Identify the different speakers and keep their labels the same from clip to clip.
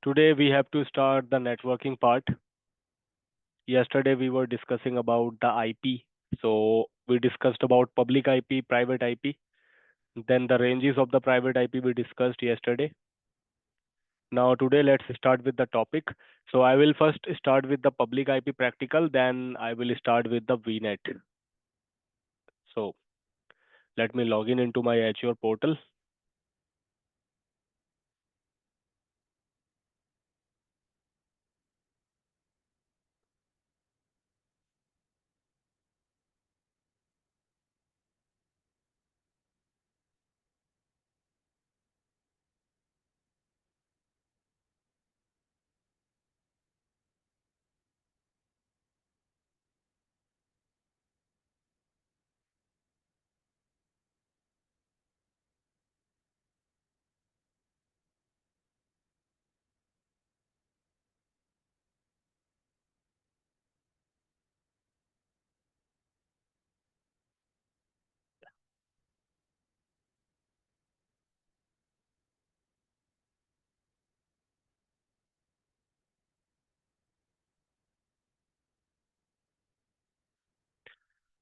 Speaker 1: Today we have to start the networking part. Yesterday we were discussing about the IP. So we discussed about public IP, private IP. Then the ranges of the private IP we discussed yesterday. Now today let's start with the topic. So I will first start with the public IP practical, then I will start with the Vnet. So let me log in into my Azure portal.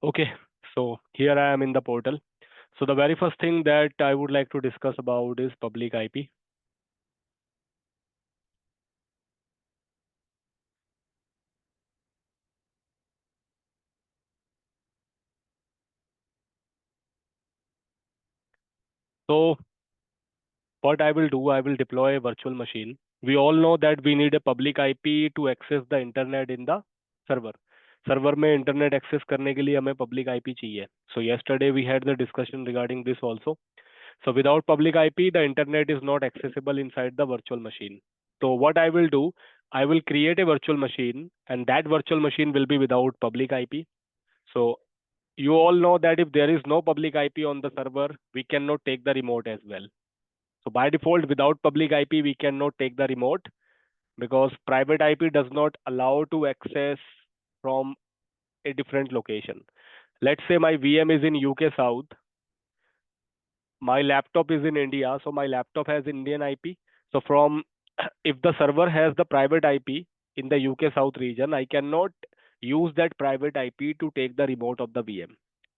Speaker 1: Okay, so here I am in the portal. So the very first thing that I would like to discuss about is public IP. So what I will do, I will deploy a virtual machine. We all know that we need a public IP to access the internet in the server. Server में internet access करने के लिए हमें public IP चाहिए. So yesterday we had the discussion regarding this also. So without public IP, the internet is not accessible inside the virtual machine. So what I will do, I will create a virtual machine, and that virtual machine will be without public IP. So you all know that if there is no public IP on the server, we cannot take the remote as well. So by default, without public IP, we cannot take the remote because private IP does not allow to access from a different location. Let's say my VM is in UK South, my laptop is in India, so my laptop has Indian IP. So from if the server has the private IP in the UK South region, I cannot use that private IP to take the remote of the VM.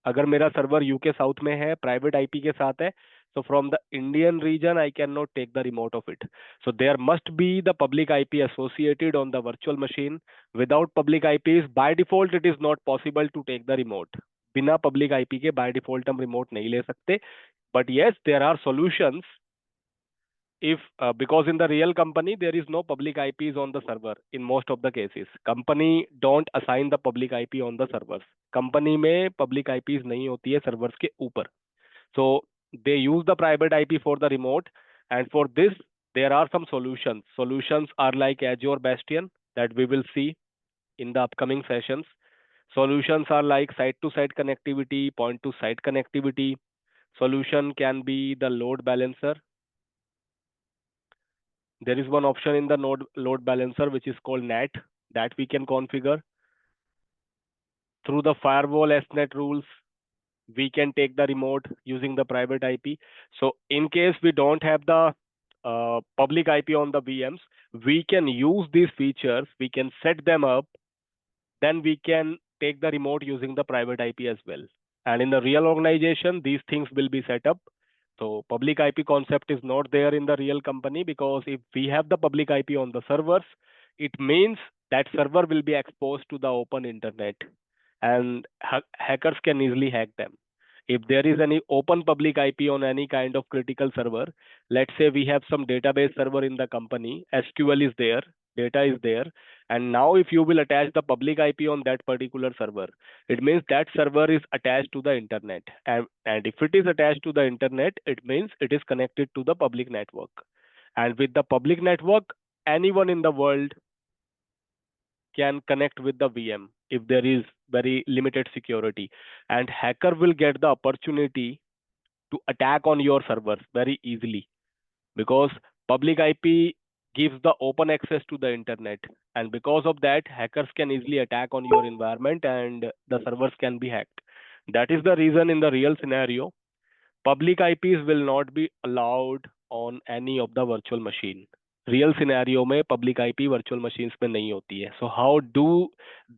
Speaker 1: अगर मेरा server UK south में है private IP के साथ है so from the Indian region I cannot take the remote of it. So there must be the public IP associated on the virtual machine. Without public IPs by default it is not possible to take the remote. बिना public IP के by default हम remote नहीं ले सकते. But yes, there are solutions if because in the real company there is no public IPs on the server in most of the cases. Company don't assign the public IP on the servers. Company में public IPs नहीं होती है servers के ऊपर. So they use the private IP for the remote, and for this there are some solutions. Solutions are like Azure Bastion that we will see in the upcoming sessions. Solutions are like site-to-site connectivity, point-to-site connectivity. Solution can be the load balancer. There is one option in the node load balancer which is called NAT that we can configure. Through the firewall SNet rules, we can take the remote using the private IP. So in case we don't have the public IP on the VMs, we can use these features, we can set them up, then we can take the remote using the private IP as well. And in the real organization, these things will be set up. So public IP concept is not there in the real company because if we have the public IP on the servers, it means that server will be exposed to the open internet and hackers can easily hack them. If there is any open public IP on any kind of critical server, let's say we have some database server in the company, SQL is there, data is there, and now if you will attach the public IP on that particular server, it means that server is attached to the internet. And if it is attached to the internet, it means it is connected to the public network. And with the public network, anyone in the world can connect with the VM if there is very limited security. And hacker will get the opportunity to attack on your servers very easily because public IP gives the open access to the internet. And because of that, hackers can easily attack on your environment and the servers can be hacked. That is the reason in the real scenario, public IPs will not be allowed on any of the virtual machine. Real scenario में public IP virtual machines में नहीं होती है. So how do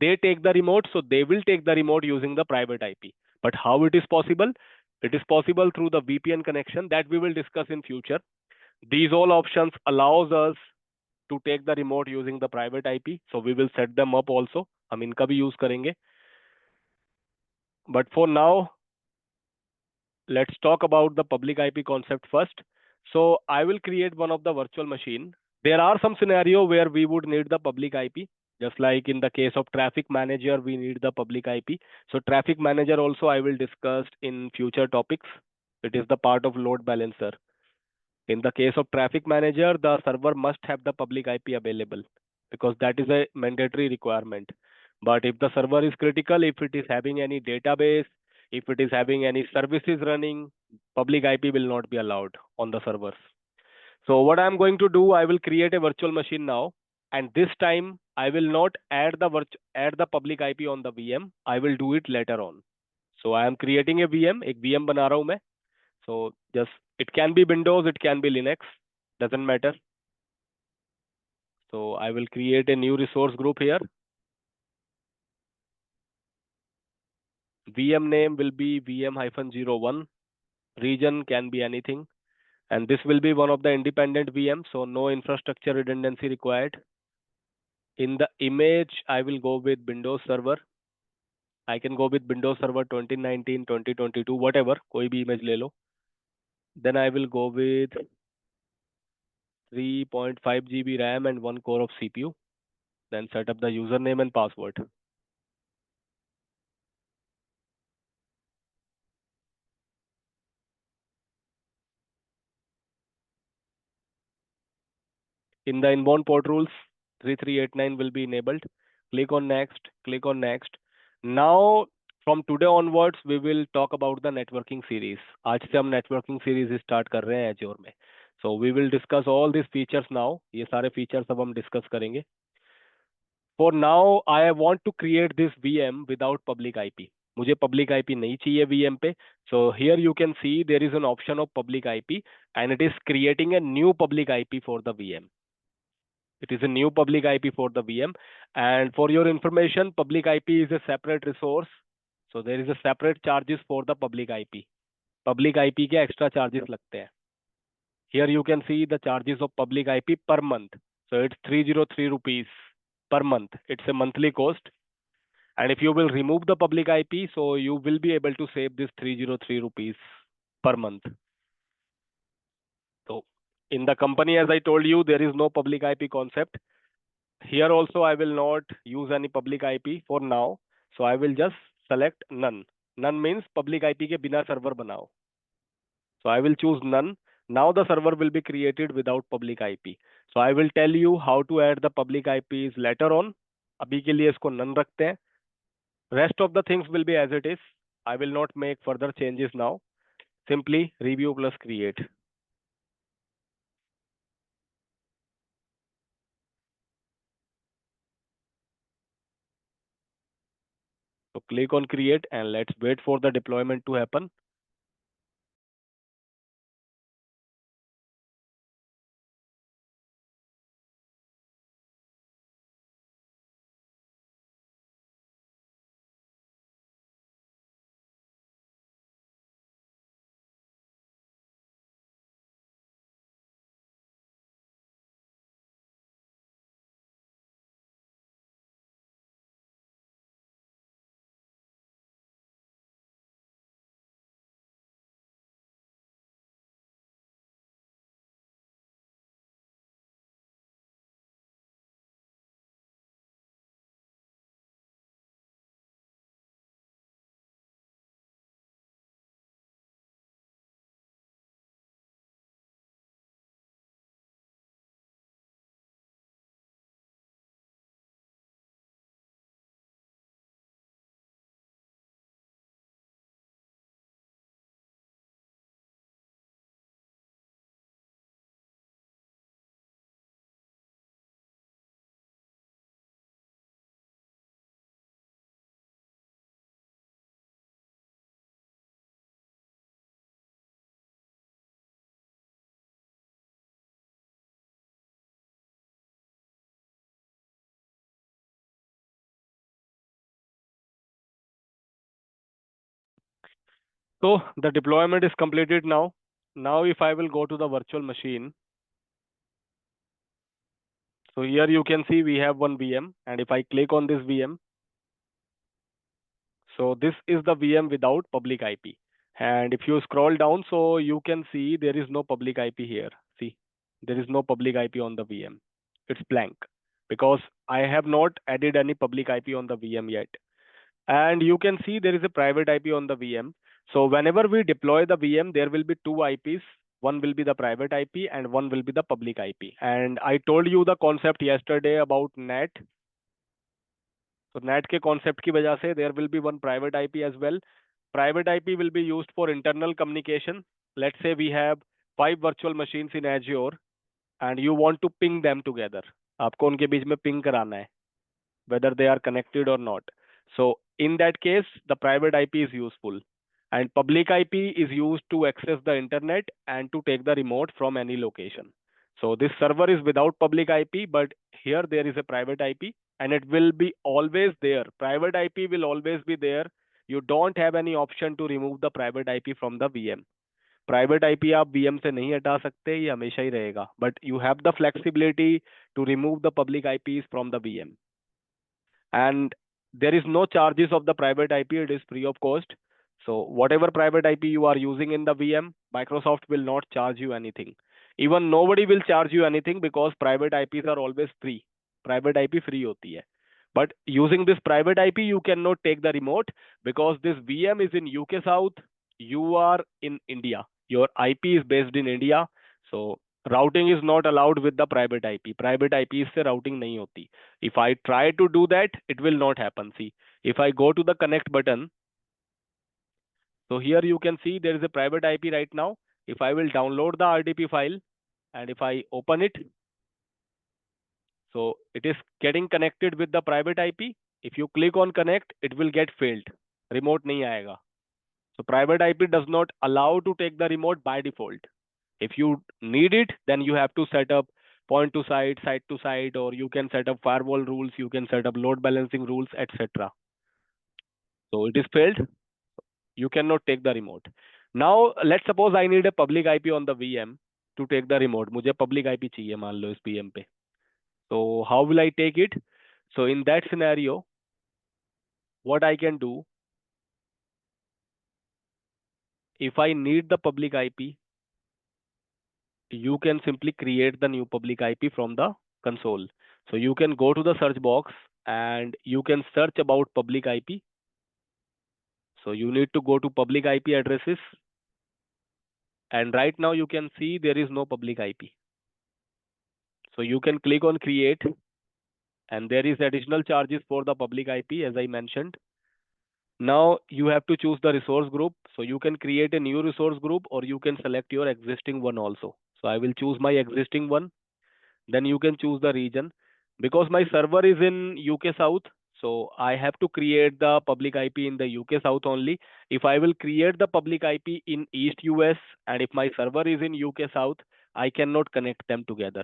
Speaker 1: they take the remote? So they will take the remote using the private IP. But how it is possible? It is possible through the VPN connection that we will discuss in future. These all options allows us to take the remote using the private IP. So we will set them up also. हम इनका भी use करेंगे. But for now, let's talk about the public IP concept first. So I will create one of the virtual machine. There are some scenario where we would need the public IP. Just like in the case of traffic manager, we need the public IP. So traffic manager also I will discuss in future topics. It is the part of load balancer. In the case of traffic manager, the server must have the public IP available because that is a mandatory requirement. But if the server is critical, if it is having any database, if it is having any services running, public IP will not be allowed on the servers. So what I'm going to do, I will create a virtual machine now, and this time I will not add the public IP on the VM. I will do it later on. So I am creating a VM, एक VM बना रहा हूँ मैं. So just it can be Windows, it can be Linux, doesn't matter. So I will create a new resource group here. VM name will be VM-01. Region can be anything. And this will be one of the independent VM, so no infrastructure redundancy required. In the image, I will go with Windows Server. I can go with Windows Server 2019, 2022, whatever. कोई भी image ले लो. Then I will go with 3.5 GB RAM and 1 core of CPU. Then set up the username and password. In the inbound port rules, 3389 will be enabled. Click on next, click on next. Now, from today onwards, we will talk about the networking series. आज से हम networking series start कर रहे हैं Azure में. So we will discuss all these features now. ये सारे features अब हम discuss करेंगे. For now, I want to create this VM without public IP. मुझे public IP नहीं चाहिए VM पे. So here you can see there is an option of public IP and it is creating a new public IP for the VM. It is a new public IP for the VM. And for your information, public IP is a separate resource. So there is a separate charges for the public IP. Public IP के extra charges लगते हैं. Here you can see the charges of public IP per month. So it's 303 rupees per month. It's a monthly cost. And if you will remove the public IP, so you will be able to save this 303 rupees per month. So in the company, as I told you, there is no public IP concept. Here also I will not use any public IP for now. So I will just select none. None means public IP के बिना server बनाओ. So I will choose none. Now the server will be created without public IP. So I will tell you how to add the public IPs later on. अभी के लिए इसको none रखते हैं. Rest of the things will be as it is. I will not make further changes now. Simply review plus create. So click on create and let's wait for the deployment to happen. So the deployment is completed now. Now if I will go to the virtual machine, so here you can see we have one VM, and if I click on this VM, so this is the VM without public IP. And if you scroll down, so you can see there is no public IP here. See, there is no public IP on the VM. It's blank because I have not added any public IP on the VM yet. And you can see there is a private IP on the VM. So whenever we deploy the VM, there will be two IPs. One will be the private IP and one will be the public IP. And I told you the concept yesterday about NAT. So NAT के concept की वजह से there will be one private IP as well. Private IP will be used for internal communication. Let's say we have 5 virtual machines in Azure and you want to ping them together. आपको उनके बीच में ping कराना है, whether they are connected or not. So in that case, the private IP is useful. And public IP is used to access the internet and to take the remote from any location. So this server is without public IP, but here there is a private IP and it will be always there. Private IP will always be there. You don't have any option to remove the private IP from the VM. Private IP आप VM से नहीं हटा सकते, ये हमेशा ही रहेगा, but you have the flexibility to remove the public IPs from the VM. And there is no charges of the private IP. It is free of cost. So whatever private IP you are using in the VM, Microsoft will not charge you anything. Even nobody will charge you anything because private IPs are always free. Private IP free होती है. But using this private IP, you cannot take the remote because this VM is in UK South. You are in India. Your IP is based in India. So routing is not allowed with the private IP. Private IP से routing नहीं होती. If I try to do that, it will not happen. See, if I go to the connect button, so here you can see there is a private IP right now. If I will download the RDP file and if I open it, so it is getting connected with the private IP. If you click on connect, it will get failed. Remote नहीं आएगा. So private IP does not allow to take the remote by default. If you need it, then you have to set up point to site to site, or you can set up firewall rules, you can set up load balancing rules, etc. So it is failed. You cannot take the remote. Now let's suppose I need a public IP on the VM to take the remote. मुझे public IP चाहिए मान लो इस VM पे. So how will I take it? So in that scenario, what I can do, if I need the public IP, you can simply create the new public IP from the console. So you can go to the search box and you can search about public IP. So you need to go to public IP addresses. And right now you can see there is no public IP. So you can click on create and there is additional charges for the public IP as I mentioned. Now you have to choose the resource group. So you can create a new resource group or you can select your existing one also. So I will choose my existing one. Then you can choose the region. Because my server is in UK South, so I have to create the public IP in the UK South only. If I will create the public IP in East US and if my server is in UK South, I cannot connect them together.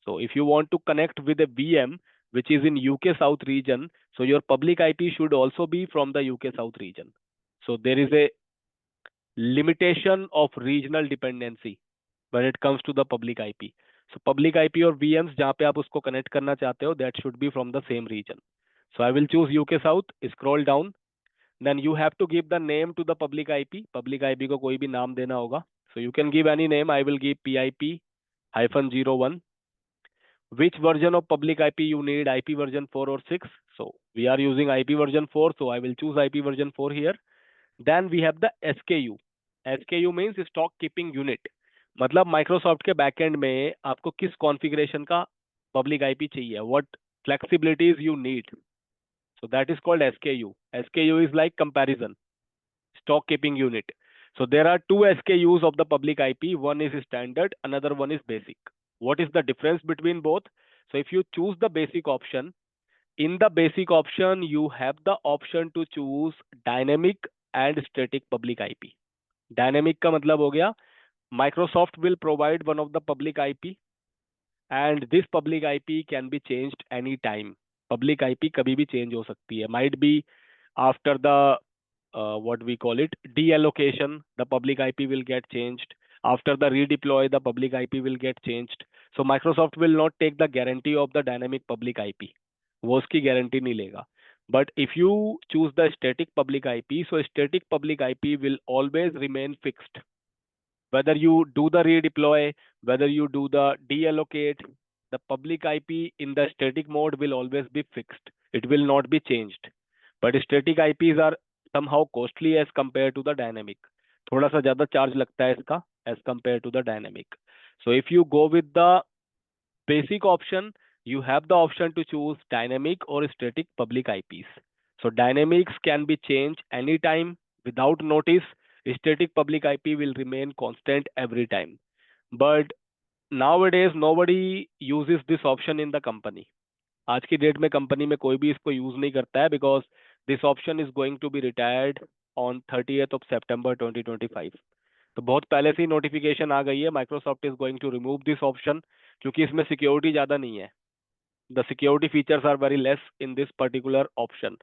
Speaker 1: So if you want to connect with a VM which is in UK South region, so your public IP should also be from the UK South region. So there is a limitation of regional dependency when it comes to the public IP. So public IP और VMs जहाँ पे आप उसको connect करना चाहते हो, that should be from the same region. So I will choose UK South, scroll down, then you have to give the name to the public IP. Public IP को कोई भी नाम देना होगा. So you can give any name. I will give PIP -01. Which version of public IP you need? IP version 4 or 6? So we are using IP version 4, so I will choose IP version 4 here. Then we have the SKU. SKU means stock keeping unit. मतलब Microsoft के backend में आपको किस configuration का public IP चाहिए, what flexibilities you need. So that is called SKU. SKU is like comparison, stock keeping unit. So there are two SKUs of the public IP. One is standard, another one is basic. What is the difference between both? So if you choose the basic option, in the basic option you have the option to choose dynamic and static public IP. Dynamic का मतलब हो गया Microsoft will provide one of the public IP and this public IP can be changed anytime. Public IP कभी भी change हो सकती है. Might be after the what we call it, deallocation, the public IP will get changed. After the redeploy, the public IP will get changed. So Microsoft will not take the guarantee of the dynamic public IP. वो उसकी guarantee नहीं लेगा. But if you choose the static public IP, so static public IP will always remain fixed. Whether you do the redeploy, whether you do the deallocate, the public IP in the static mode will always be fixed. It will not be changed. But static IPs are somehow costly as compared to the dynamic. थोड़ा सा ज़्यादा charge लगता है इसका as compared to the dynamic. So if you go with the basic option, you have the option to choose dynamic or static public IPs. So dynamics can be changed anytime without notice. Static public IP will remain constant every time. But nowadays nobody uses this option in the company. आज की date में company में कोई भी इसको use नहीं करता है because this option is going to be retired on 30th of September 2025. तो बहुत पहले से ही नोटिफिकेशन आ गई है, Microsoft is going to remove this option, क्योंकि इसमें सिक्योरिटी ज़्यादा नहीं है. The security features are very less in this particular option.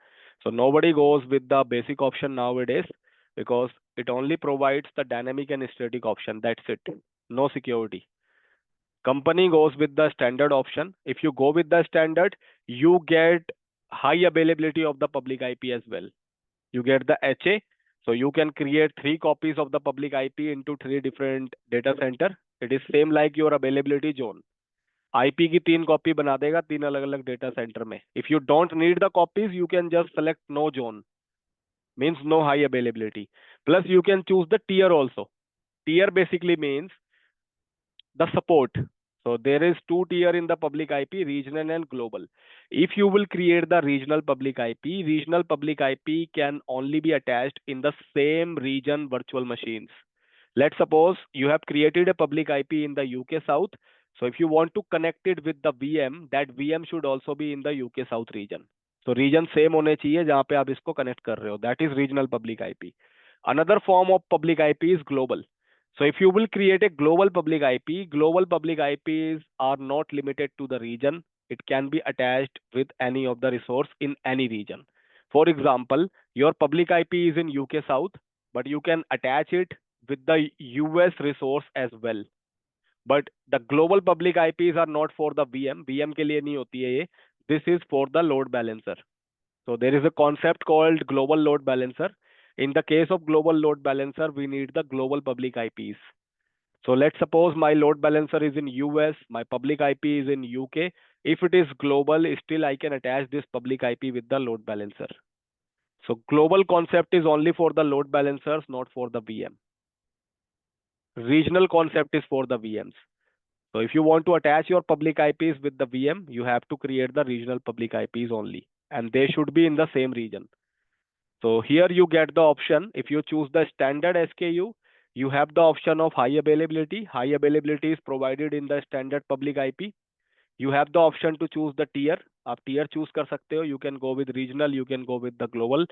Speaker 1: So nobody goes with the basic option nowadays because it only provides the dynamic and static option. That's it. No security. Company goes with the standard option. If you go with the standard, you get high availability of the public IP as well. You get the HA. So you can create 3 copies of the public IP into 3 different data center. It is same like your availability zone. IP की 3 copy बना देगा 3 अलग-अलग data centre में. If you don't need the copies you can just select no zone, means no high availability. Plus you can choose the tier also. Tier basically means the support. So there is 2 tier in the public IP, regional and global. If you will create the regional public IP can only be attached in the same region virtual machines. Let's suppose you have created a public IP in the UK South. So if you want to connect it with the VM, that VM should also be in the UK South region. So region same होने चाहिए जहाँ पे आप इसको connect कर रहे हो. That is regional public IP. Another form of public IP is global. So if you will create a global public IPs are not limited to the region. It can be attached with any of the resource in any region. For example, your public IP is in UK South, but you can attach it with the US resource as well. But the global public IPs are not for the VM. VM के लिए नहीं होती है ये. This is for the load balancer. So there is a concept called global load balancer. In the case of global load balancer, we need the global public IPs. So let's suppose my load balancer is in US, my public IP is in UK. If it is global, still I can attach this public IP with the load balancer. So global concept is only for the load balancers, not for the VM. Regional concept is for the VMs. So if you want to attach your public IPs with the VM, you have to create the regional public IPs only, and they should be in the same region. So here you get the option. If you choose the standard SKU, you have the option of high availability. High availability is provided in the standard public IP. You have the option to choose the tier. आप tier choose कर सकते हो. You can go with regional, you can go with the global.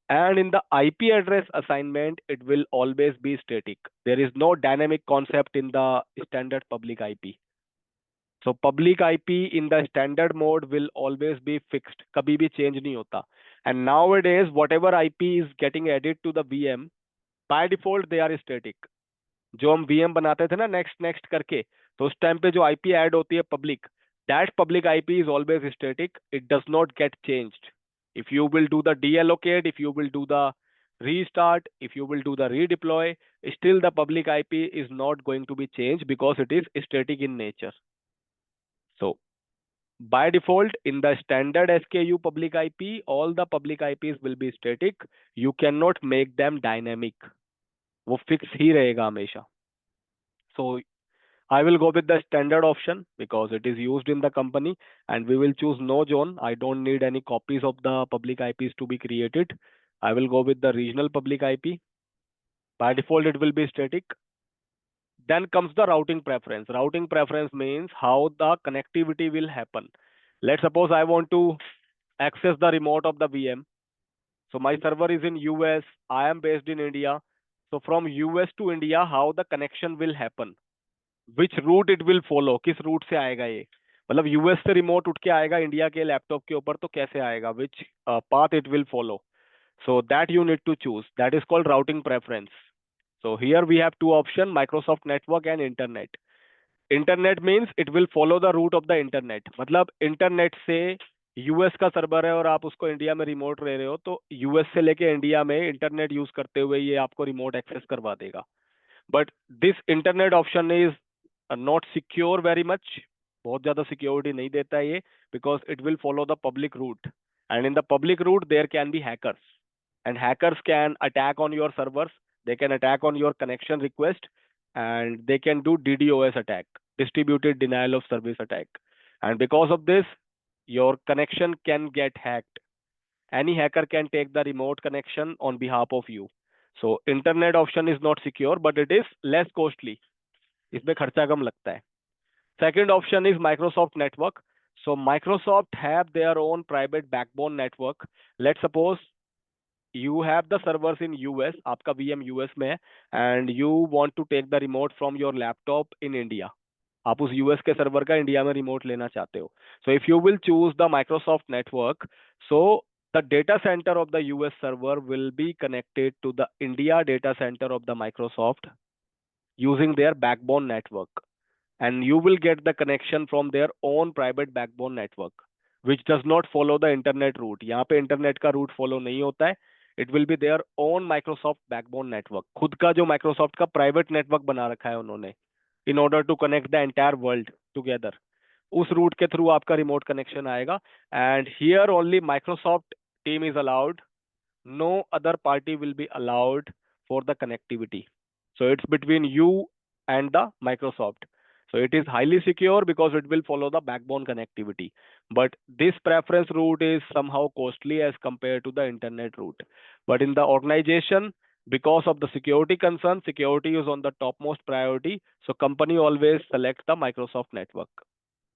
Speaker 1: And in the IP address assignment, it will always be static. There is no dynamic concept in the standard public IP. So public IP in the standard mode will always be fixed. कभी भी change नहीं होता. And nowadays, whatever IP is getting added to the VM, by default they are static. जो हम VM बनाते थे ना next करके, तो उस टाइम पे जो IP ऐड होती है public, that public IP is always static. It does not get changed. If you will do the deallocate, if you will do the restart, if you will do the redeploy, still the public IP is not going to be changed because it is static in nature. So by default, in the standard SKU public IP, all the public IPs will be static. You cannot make them dynamic. वो fix ही रहेगा हमेशा. So I will go with the standard option because it is used in the company, and we will choose no zone. I don't need any copies of the public IPs to be created. I will go with the regional public IP. By default, it will be static. Then comes the routing preference. Routing preference means how the connectivity will happen. Let's suppose I want to access the remote of the VM. So my server is in US. I am based in India. So from US to India, how the connection will happen? Which route it will follow, किस root से आएगा ये, मतलब US से remote उठ के आएगा India के लैपटॉप के ऊपर तो कैसे आएगा, विच path it will follow. So that you need to choose. That is called routing preference. So here we have two options, Microsoft Network and Internet. Internet means it will follow the route of the internet, मतलब internet से US का server है और आप उसको India में remote ले रहे हो, तो यूएस से लेके इंडिया में इंटरनेट यूज करते हुए ये आपको रिमोट एक्सेस करवा देगा. But this internet option is not secure very much, बहुत ज्यादा सिक्योरिटी नहीं देता है ये, because it will follow the public route, and in the public route there can be hackers, and hackers can attack on your servers, they can attack on your connection request, and they can do DDoS attack, distributed denial of service attack. And because of this, your connection can get hacked. Any hacker can take the remote connection on behalf of you. So internet option is not secure, but it is less costly. इसमें खर्चा कम लगता है. Second option is Microsoft Network. So Microsoft have their own private backbone network. Let's suppose you have the servers in US, आपका VM US में है, and you want to take the remote from your laptop in India. आप उस US के server का India में remote लेना चाहते हो. So if you will choose the Microsoft network, so the data center of the US server will be connected to the India data center of the Microsoft using their backbone network, and you will get the connection from their own private backbone network which does not follow the internet route. यहाँ पे internet का route follow नहीं होता है. It will be their own Microsoft backbone network, खुद का जो Microsoft का प्राइवेट नेटवर्क बना रखा है उन्होंने, in order to connect the entire world together. उस रूट के थ्रू आपका रिमोट कनेक्शन आएगा, and here only Microsoft team is allowed, no other party will be allowed for the connectivity. So it's between you and the Microsoft. So it is highly secure because it will follow the backbone connectivity. But this preference route is somehow costly as compared to the internet route. But in the organization, because of the security concern, security is on the topmost priority. So company always select the Microsoft network.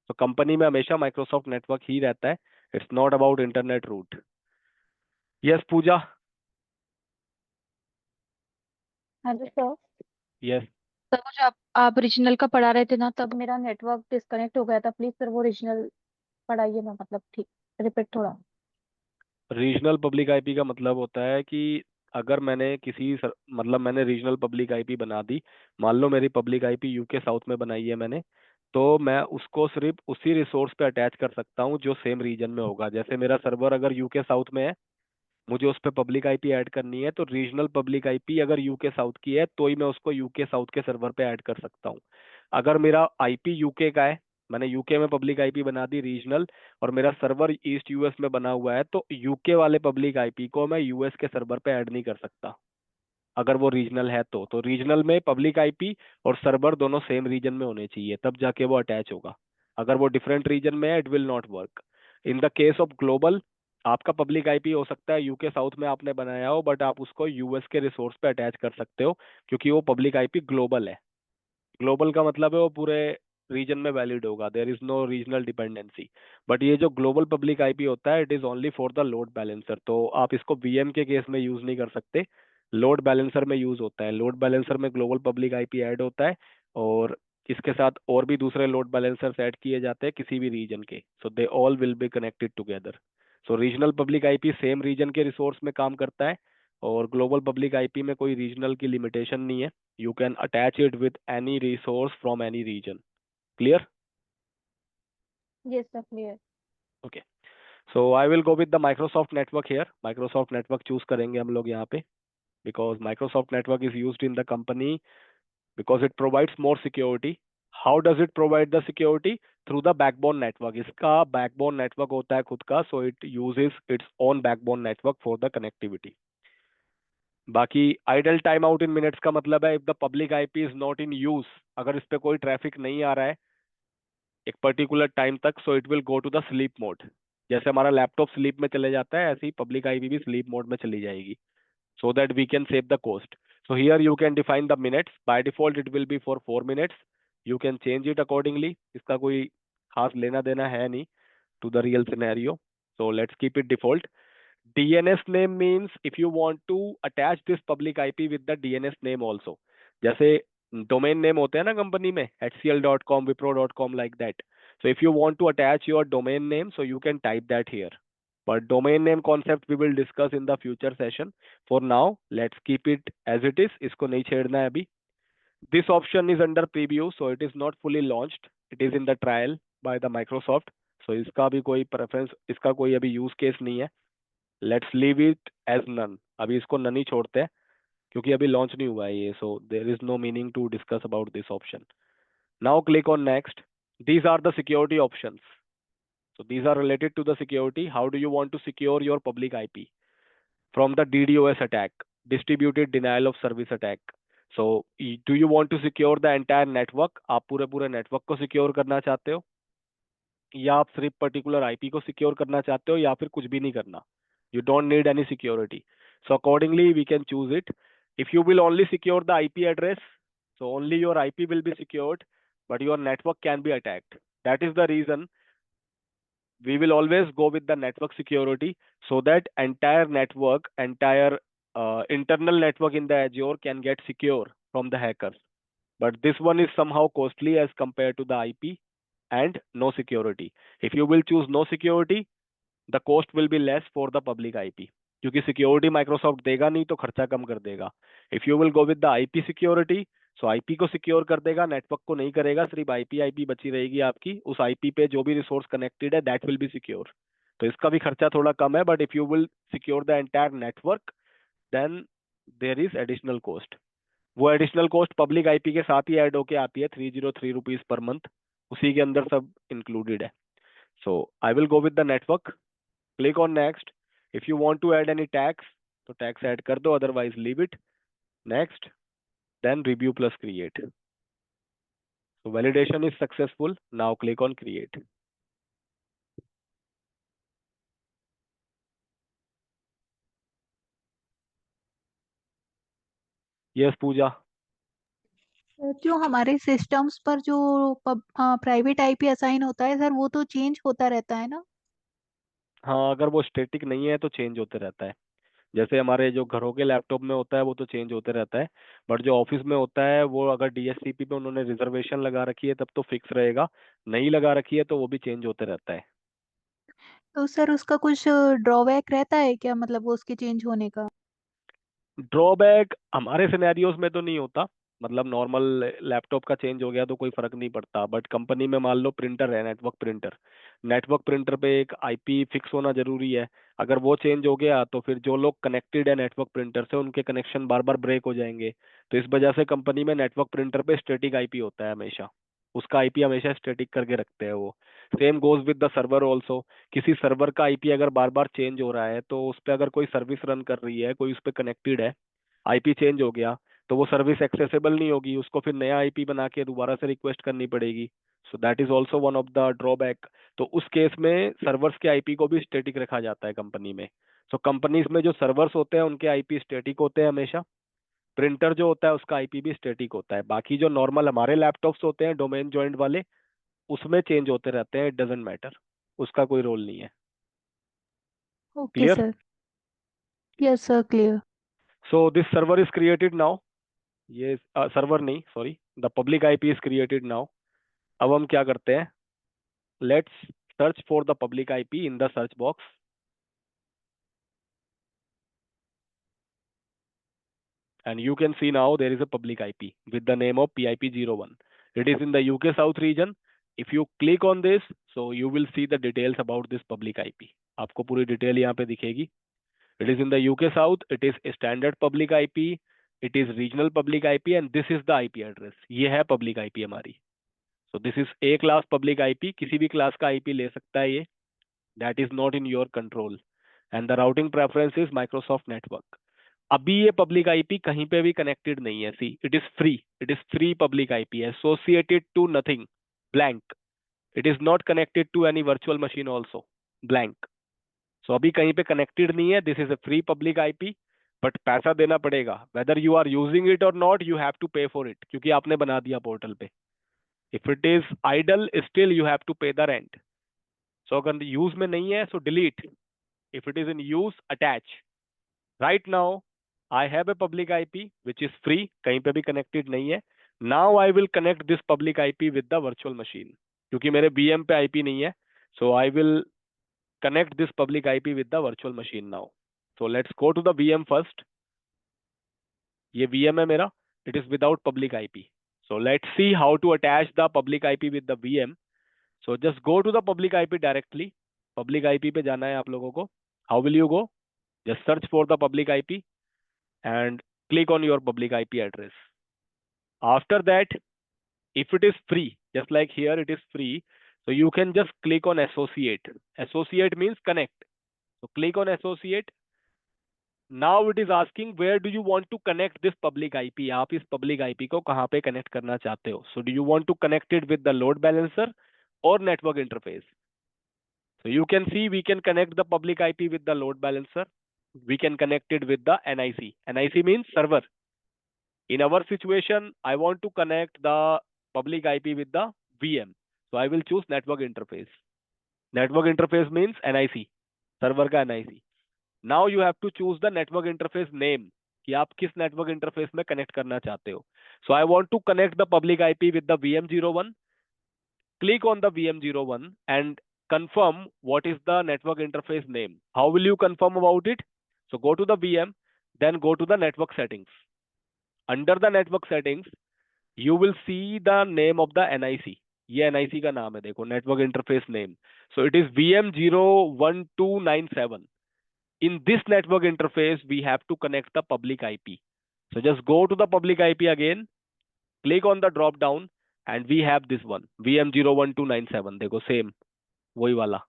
Speaker 1: So company में हमेशा Microsoft network ही रहता है. It's not about internet route. Yes, Pooja.
Speaker 2: हाँ जी sir.
Speaker 1: Yes.
Speaker 2: Sir मुझे आप regional का पढ़ा रहे थे ना, तब मेरा नेटवर्क डिस्कनेक्ट हो गया था. प्लीज सर वो रीजनल पढ़ाइए ना, मतलब ठीक, रिपीट थोड़ा.
Speaker 1: रीजनल पब्लिक आईपी का मतलब होता है कि अगर मैंने मतलब मैंने रीजनल पब्लिक आईपी बना दी, मान लो मेरी पब्लिक आईपी यूके साउथ में बनाई है मैंने, तो मैं उसको सिर्फ उसी रिसोर्स पे अटैच कर सकता हूँ जो सेम रीजन में होगा. जैसे मेरा सर्वर अगर यूके साउथ में है, मुझे उस पर पब्लिक आईपी ऐड करनी है, तो रीजनल पब्लिक आईपी अगर यूके साउथ की है तो ही मैं उसको यूके साउथ के सर्वर पे ऐड कर सकता हूँ. अगर मेरा आईपी यूके का है, मैंने यूके में पब्लिक आईपी बना दी रीजनल, और मेरा सर्वर ईस्ट यूएस में बना हुआ है, तो यूके वाले पब्लिक आईपी को मैं यूएस के सर्वर पे ऐड नहीं कर सकता अगर वो रीजनल है. तो रीजनल में पब्लिक आईपी और सर्वर दोनों सेम रीजन में होने चाहिए, तब जाके वो अटैच होगा. अगर वो डिफरेंट रीजन में है, it will not work. In the case of global, आपका पब्लिक आईपी हो सकता है यूके साउथ में आपने बनाया हो, बट आप उसको यूएस के रिसोर्स पे अटैच कर सकते हो, क्योंकि वो पब्लिक आईपी ग्लोबल है. ग्लोबल का मतलब है वो पूरे रीजन में वैलिड होगा, there is no regional dependency. But ये जो ग्लोबल पब्लिक आईपी होता है, it is only for the load balancer, तो आप इसको वीएम के केस में यूज नहीं कर सकते. लोड बैलेंसर में यूज होता है. लोड बैलेंसर में ग्लोबल पब्लिक आईपी ऐड होता है, और इसके साथ और भी दूसरे लोड बैलेंसर्स ऐड किए जाते हैं किसी भी रीजन के, so they all will be connected together. So regional public IP same region के रिसोर्स में काम करता है, और ग्लोबल पब्लिक आईपी में कोई रीजनल की लिमिटेशन नहीं है. You can attach it with any resource from any region. Clear?
Speaker 2: Yes sir, clear.
Speaker 1: Okay. So I will go with the Microsoft network here. Microsoft network choose करेंगे हम लोग यहाँ पे, because Microsoft network is used in the company because it provides more security. How does it provide the security? Through the backbone network. इसका backbone network होता है खुद का, so it uses its own backbone network for the connectivity. बाकी idle time out in minutes का मतलब है, if the public IP is not in use, अगर इस पे कोई ट्रैफिक नहीं आ रहा है एक पर्टिकुलर टाइम तक, so it will go to the sleep mode. जैसे हमारा लैपटॉप स्लीप में चले जाता है, ऐसे ही पब्लिक आईपी भी स्लीप मोड में चली जाएगी, so that we can save the cost. So here you can define the minutes. By default it will be for 4 minutes. You can change it accordingly. इसका कोई खास लेना देना है नहीं to the real scenario. So let's keep it default. DNS name means if you want to attach this public IP with the DNS name also. जैसे domain name होते हैं ना कंपनी में, hcl.com, wipro.com, like that. So if you want to attach your domain name, so you can type that here. but domain name concept we will discuss in the future session. For now, let's keep it as it is. इसको नहीं छेड़ना है अभी. This option is under preview, so it is not fully launched. It is in the trial by the Microsoft. So इसका भी कोई preference, इसका कोई अभी use case नहीं है. Let's leave it as none. अभी इसको none ही छोड़ते हैं क्योंकि अभी launch नहीं हुआ है ये. So there is no meaning to discuss about this option. Now click on next. These are the security options. So these are related to the security. How do you want to secure your public IP from the DDoS attack, distributed denial of service attack? So do you want to secure the entire network? आप पूरे पूरे network को secure करना चाहते हो या आप सिर्फ पर्टिकुलर आईपी को सिक्योर करना चाहते हो या फिर कुछ भी नहीं करना? You don't need any security. So accordingly we can choose it. If you will only secure the IP address, so only your IP will be secured, but your network can be attacked. That is the reason we will always go with the network security, so that entire network, entire internal network in the Azure can get secure from the hackers. But this one is somehow costly as compared to the IP and no security. If you will choose no security, the cost will be less for the public IP, क्योंकि security Microsoft देगा नहीं तो खर्चा कम कर देगा. If you will go with the IP security, so IP को secure कर देगा, नेटवर्क को नहीं करेगा, सिर्फ आईपी आईपी बची रहेगी आपकी. उस आईपी पे जो भी रिसोर्स कनेक्टेड है दैट विल बी सिक्योर. तो इसका भी खर्चा थोड़ा कम है. But if you will secure the entire network, then there is additional cost. वो एडिशनल कॉस्ट पब्लिक आईपी के साथ ही ऐड होके आती है, 303 रुपीज पर मंथ. उसी के अंदर सब इंक्लूडेड है. So I will go with the network. Click on next. If you want to add any tags, तो tags add कर दो, otherwise leave it. Next, then review plus create. So validation is successful. Now click on create. Yes, Pooja.
Speaker 3: जो हमारे systems पर जो private IP assign होता है sir, वो तो चेंज होता रहता है ना?
Speaker 1: हाँ, अगर वो स्टेटिक नहीं है तो चेंज होते रहता है. जैसे हमारे जो घरों के लैपटॉप में होता है वो तो चेंज होते रहता है. बट जो ऑफिस में होता है वो अगर डीएससीपी पे उन्होंने रिजर्वेशन लगा रखी है तब तो फिक्स रहेगा. नहीं लगा रखी है तो वो भी चेंज होते रहता है.
Speaker 3: तो सर उसका कुछ ड्रॉबैक रहता है क्या, मतलब वो उसके चेंज होने का?
Speaker 1: ड्रॉबैक हमारे सिनेरियोज में तो नहीं होता. मतलब नॉर्मल लैपटॉप का चेंज हो गया तो कोई फर्क नहीं पड़ता. बट कंपनी में मान लो प्रिंटर है, नेटवर्क प्रिंटर पे एक आईपी फिक्स होना जरूरी है. अगर वो चेंज हो गया तो फिर जो लोग कनेक्टेड है नेटवर्क प्रिंटर से उनके कनेक्शन बार बार ब्रेक हो जाएंगे. तो इस वजह से कंपनी में नेटवर्क प्रिंटर पे स्टैटिक आईपी होता है हमेशा. उसका आईपी हमेशा स्टैटिक करके रखते हैं वो. Same goes with the server also. किसी सर्वर का आईपी अगर बार बार चेंज हो रहा है तो उस पर अगर कोई सर्विस रन कर रही है, कोई उस पर कनेक्टेड है, आईपी चेंज हो गया तो वो सर्विस एक्सेसिबल नहीं होगी, उसको फिर नया आईपी बना के दोबारा से रिक्वेस्ट करनी पड़ेगी. So that is also one of the drawback. तो उस केस में सर्वर्स के आईपी को भी स्टैटिक रखा जाता है कंपनी में. सो कंपनीज में जो सर्वर्स होते हैं उनके आईपी स्टैटिक होते हैं हमेशा. प्रिंटर जो होता है उसका आईपी भी स्टैटिक होता है. बाकी जो नॉर्मल हमारे लैपटॉप्स होते हैं डोमेन जॉइंट वाले, उसमें चेंज होते रहते हैं. इट डजेंट मैटर, उसका कोई रोल नहीं है.
Speaker 3: Okay
Speaker 1: clear?
Speaker 3: Sir. Yes sir, clear.
Speaker 1: So this server is created now. ये सर्वर नहीं, sorry, the public IP is created now. अब हम क्या करते हैं, let's search for the public IP in the search box. And you can see now there is a public IP with the name of PIP01. It is in the UK South region. If you click on this, so you will see the details about this public IP. आपको पूरी detail यहाँ पे दिखेगी. It is in the UK South. It is a standard public IP. It is regional public IP and this is the IP address. ये है public IP हमारी. So this is A class public IP. किसी भी class का IP ले सकता है ये. That is not in your control. And the routing preference is Microsoft Network. अभी ये पब्लिक आईपी कहीं पे भी कनेक्टेड नहीं है. See, it is free public IP, associated to nothing, blank. It is not connected to any virtual machine also, blank. So अभी कहीं पे कनेक्टेड नहीं है. This is a free public IP. But पैसा देना पड़ेगा. Whether you are using it or not, you have to pay for it, क्योंकि आपने बना दिया पोर्टल पे. If it is idle still you have to pay the rent. So अगर use में नहीं है so delete. If it is in use, attach. Right now I have a public IP which is free, कहीं पे भी connected नहीं है. Now I will connect this public IP with the virtual machine, क्योंकि मेरे VM पे IP नहीं है. So I will connect this public IP with the virtual machine now. So let's go to the VM first. ये VM है मेरा. It is without public IP. So let's see how to attach the public IP with the VM. So just go to the public IP directly. Public IP पे जाना है आप लोगों को. How will you go? Just search for the public IP and click on your public IP address. After that, if it is free, just like here it is free, so you can just click on associate. Associate means connect. So click on associate. Now it is asking where do you want to connect this public IP. आप इस public IP को कहाँ पे connect करना चाहते हो. So do you want to connect it with the load balancer or network interface? So you can see we can connect the public IP with the load balancer. We can connect it with the NIC. NIC means server. In our situation, I want to connect the public IP with the VM. So I will choose network interface. Network interface means NIC. Server का NIC. Now you have to choose the network interface name. कि आप किस network interface में connect करना चाहते हो. So I want to connect the public IP with the VM01. Click on the VM01 and confirm what is the network interface name. How will you confirm about it? So go to the VM, then go to the network settings. Under the network settings, you will see the name of the NIC. ये NIC का नाम है देखो, network interface name. So it is VM01297. In this network interface, we have to connect the public IP. So just go to the public IP again, click on the drop down, and we have this one, VM01297. देखो same, वही वाला